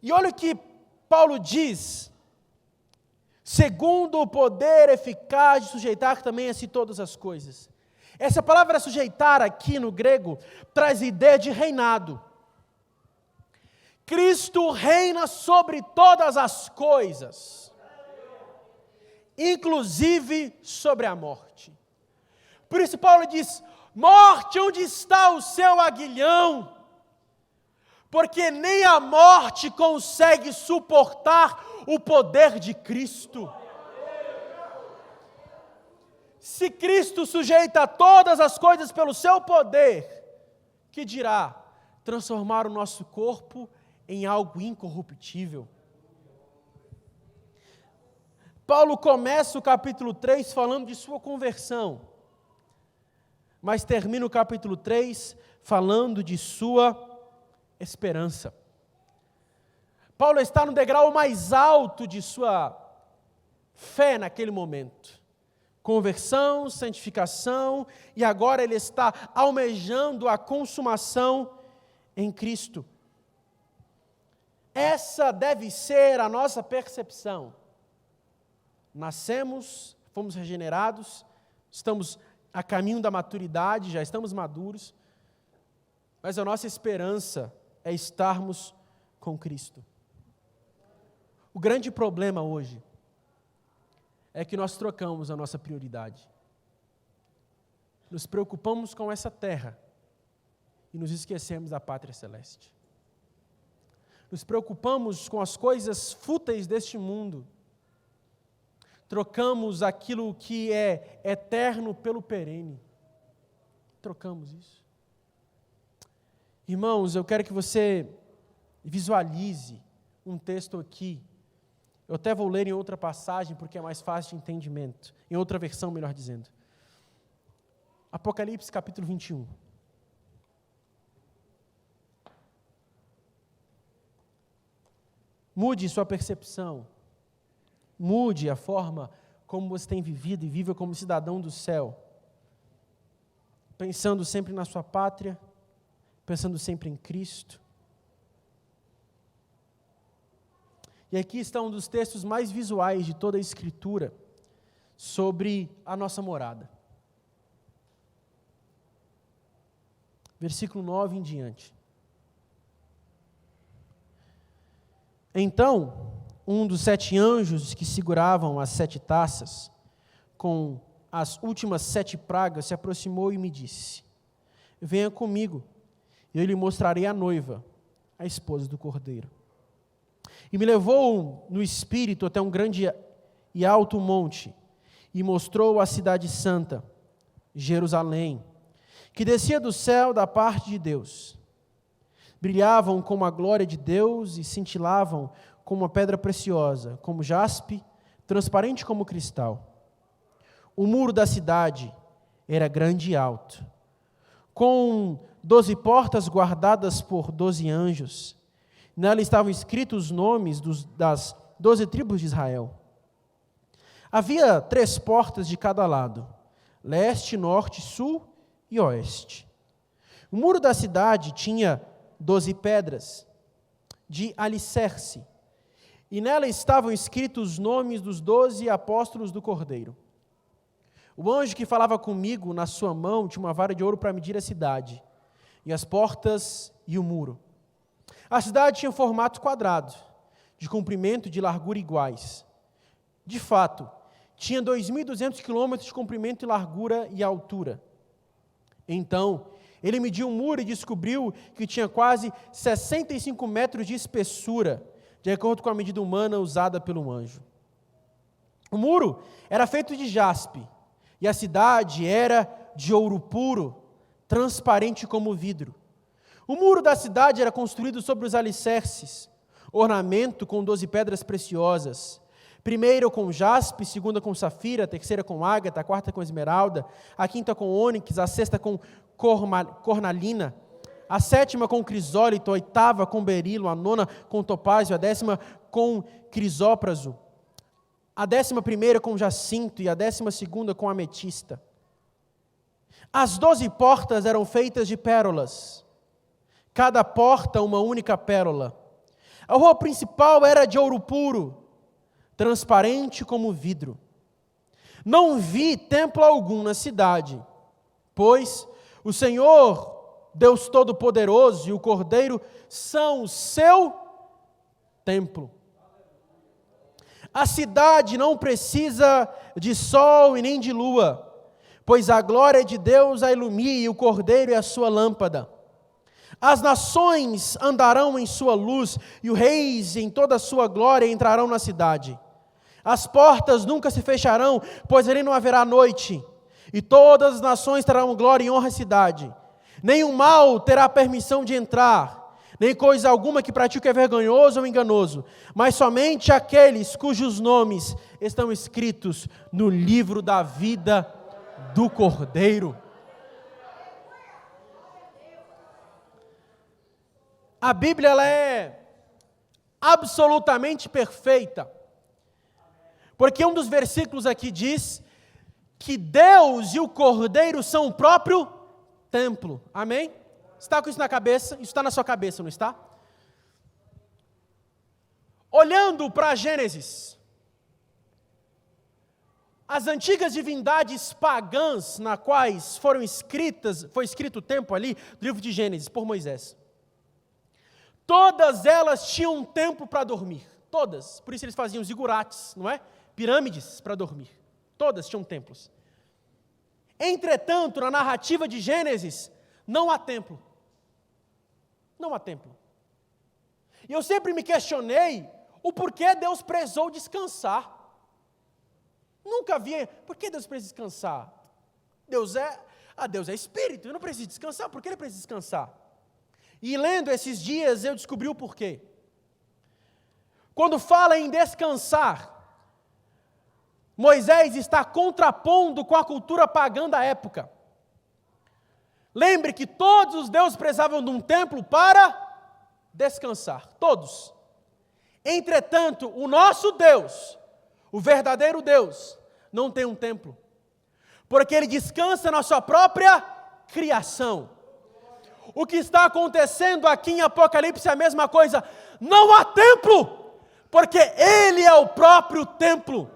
E olha o que Paulo diz: segundo o poder eficaz de sujeitar também a si todas as coisas. Essa palavra sujeitar aqui no grego traz a ideia de reinado. Cristo reina sobre todas as coisas, inclusive sobre a morte. Por isso Paulo diz: morte, onde está o seu aguilhão? Porque nem a morte consegue suportar o poder de Cristo. Se Cristo sujeita todas as coisas pelo seu poder, que dirá transformar o nosso corpo em algo incorruptível? Paulo começa o capítulo 3 falando de sua conversão, mas termina o capítulo 3 falando de sua esperança. Paulo está no degrau mais alto de sua fé naquele momento. Conversão, santificação, e agora ele está almejando a consumação em Cristo. Essa deve ser a nossa percepção. Nascemos, fomos regenerados, estamos a caminho da maturidade, já estamos maduros, mas a nossa esperança é estarmos com Cristo. O grande problema hoje é que nós trocamos a nossa prioridade. Nos preocupamos com essa terra e nos esquecemos da pátria celeste. Nos preocupamos com as coisas fúteis deste mundo. Trocamos aquilo que é eterno pelo perene. Trocamos isso. Irmãos, eu quero que você visualize um texto aqui. Eu até vou ler em outra passagem, porque é mais fácil de entendimento. Em outra versão, melhor dizendo. Apocalipse capítulo 21. Mude sua percepção. Mude a forma como você tem vivido e viva como cidadão do céu. Pensando sempre na sua pátria, pensando sempre em Cristo. E aqui está um dos textos mais visuais de toda a Escritura sobre a nossa morada. Versículo 9 em diante. Então, um dos 7 anjos que seguravam as 7 taças, com as últimas 7 pragas, se aproximou e me disse: venha comigo, e eu lhe mostrarei a noiva, a esposa do Cordeiro. E me levou no espírito até um grande e alto monte, e mostrou a cidade santa, Jerusalém, que descia do céu da parte de Deus. Brilhavam como a glória de Deus e cintilavam como uma pedra preciosa, como jaspe, transparente como cristal. O muro da cidade era grande e alto, com 12 portas guardadas por 12 anjos. Nela estavam escritos os nomes das 12 tribos de Israel. Havia 3 portas de cada lado, leste, norte, sul e oeste. O muro da cidade tinha 12 pedras de alicerce, e nela estavam escritos os nomes dos 12 apóstolos do Cordeiro. O anjo que falava comigo, na sua mão, tinha uma vara de ouro para medir a cidade, e as portas e o muro. A cidade tinha um formato quadrado, de comprimento e de largura iguais. De fato, tinha 2.200 quilômetros de comprimento e largura e altura. Então, ele mediu um muro e descobriu que tinha quase 65 metros de espessura, de acordo com a medida humana usada pelo anjo. O muro era feito de jaspe, e a cidade era de ouro puro, transparente como vidro. O muro da cidade era construído sobre os alicerces, ornamento com 12 pedras preciosas, primeira com jaspe, segunda com safira, a terceira com ágata, a quarta com esmeralda, a quinta com ônix, a sexta com cornalina, a sétima com crisólito, a oitava com berilo, a nona com topázio, a 10ª com crisópraso, a 11ª com jacinto e a 12ª com ametista. As 12 portas eram feitas de pérolas, cada porta uma única pérola. A rua principal era de ouro puro, transparente como vidro. Não vi templo algum na cidade, pois o Senhor, Deus Todo-Poderoso e o Cordeiro são o seu templo. A cidade não precisa de sol e nem de lua, pois a glória de Deus a ilumina e o Cordeiro é a sua lâmpada. As nações andarão em sua luz e os reis em toda a sua glória entrarão na cidade. As portas nunca se fecharão, pois ali não haverá noite, e todas as nações terão glória e honra à cidade. Nenhum mal terá permissão de entrar, nem coisa alguma que pratique é vergonhoso ou enganoso, mas somente aqueles cujos nomes estão escritos no livro da vida do Cordeiro. A Bíblia ela é absolutamente perfeita, porque um dos versículos aqui diz que Deus e o Cordeiro são o próprio templo. Amém? Está com isso na cabeça? Isso está na sua cabeça, não está? Olhando para Gênesis, as antigas divindades pagãs na quais foi escrito o tempo ali, do livro de Gênesis, por Moisés. Todas elas tinham um templo para dormir. Todas. Por isso eles faziam zigurates, não é? Pirâmides para dormir. Todas tinham templos. Entretanto, na narrativa de Gênesis, não há templo. Não há templo. E eu sempre me questionei o porquê Deus prezou descansar. Nunca vi, por que Deus precisa descansar? Deus é espírito, ele não precisa descansar, por que ele precisa descansar? E lendo esses dias eu descobri o porquê. Quando fala em descansar, Moisés está contrapondo com a cultura pagã da época. Lembre que todos os deuses precisavam de um templo para descansar, todos. Entretanto, o nosso Deus, o verdadeiro Deus, não tem um templo, porque Ele descansa na sua própria criação. O que está acontecendo aqui em Apocalipse é a mesma coisa, não há templo, porque Ele é o próprio templo.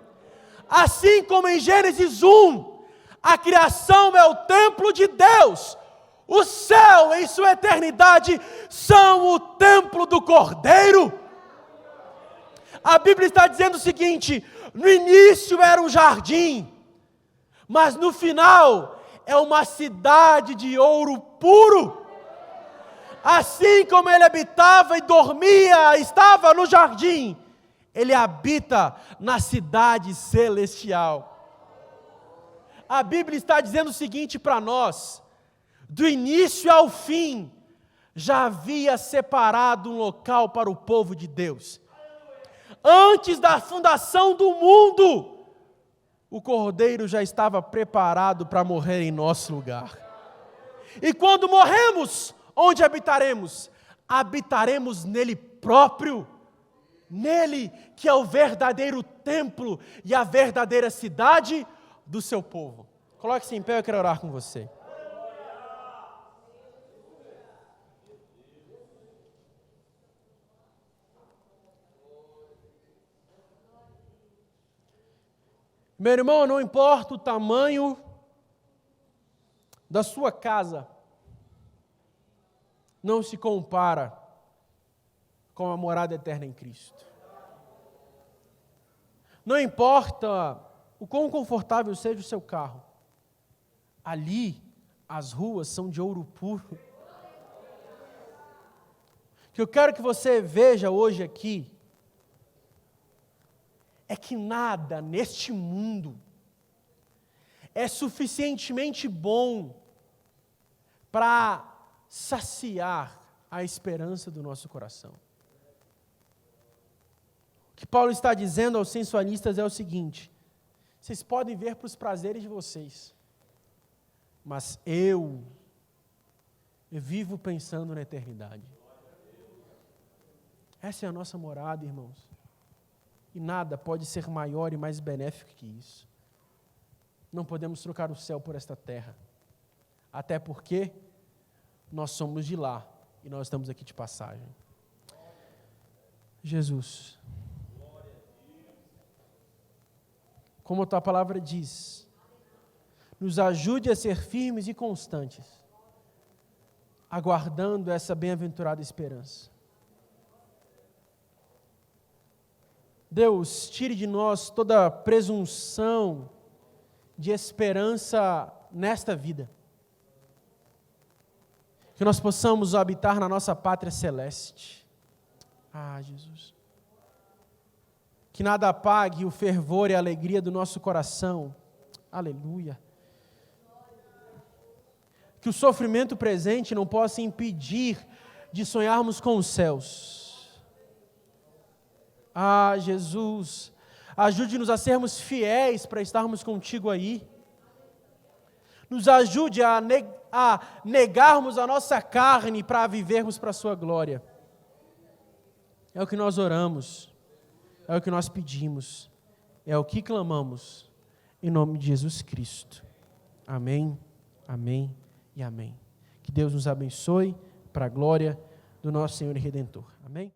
Assim como em Gênesis 1, a criação é o templo de Deus, o céu em sua eternidade são o templo do Cordeiro. A Bíblia está dizendo o seguinte: no início era um jardim, mas no final é uma cidade de ouro puro. Assim como ele habitava e dormia, estava no jardim, ele habita na cidade celestial. A Bíblia está dizendo o seguinte para nós: do início ao fim, já havia separado um local para o povo de Deus. Antes da fundação do mundo, o Cordeiro já estava preparado para morrer em nosso lugar. E quando morremos, onde habitaremos? Habitaremos nele próprio, nele que é o verdadeiro templo e a verdadeira cidade do seu povo. Coloque-se em pé, eu quero orar com você. Meu irmão, não importa o tamanho da sua casa, não se compara com a morada eterna em Cristo. Não importa o quão confortável seja o seu carro, ali as ruas são de ouro puro. O que eu quero que você veja hoje aqui é que nada neste mundo é suficientemente bom para saciar a esperança do nosso coração. O que Paulo está dizendo aos sensualistas é o seguinte: vocês podem ver para os prazeres de vocês, mas eu vivo pensando na eternidade. Essa é a nossa morada, irmãos. E nada pode ser maior e mais benéfico que isso. Não podemos trocar o céu por esta terra. Até porque nós somos de lá e nós estamos aqui de passagem. Jesus, como a tua palavra diz, nos ajude a ser firmes e constantes, aguardando essa bem-aventurada esperança. Deus, tire de nós toda presunção de esperança nesta vida. Que nós possamos habitar na nossa pátria celeste. Ah, Jesus. Que nada apague o fervor e a alegria do nosso coração. Aleluia. Que o sofrimento presente não possa impedir de sonharmos com os céus. Ah, Jesus, ajude-nos a sermos fiéis para estarmos contigo aí. Nos ajude a negarmos a nossa carne para vivermos para a sua glória. É o que nós oramos, é o que nós pedimos, é o que clamamos, em nome de Jesus Cristo. Amém, amém e amém. Que Deus nos abençoe para a glória do nosso Senhor e Redentor. Amém?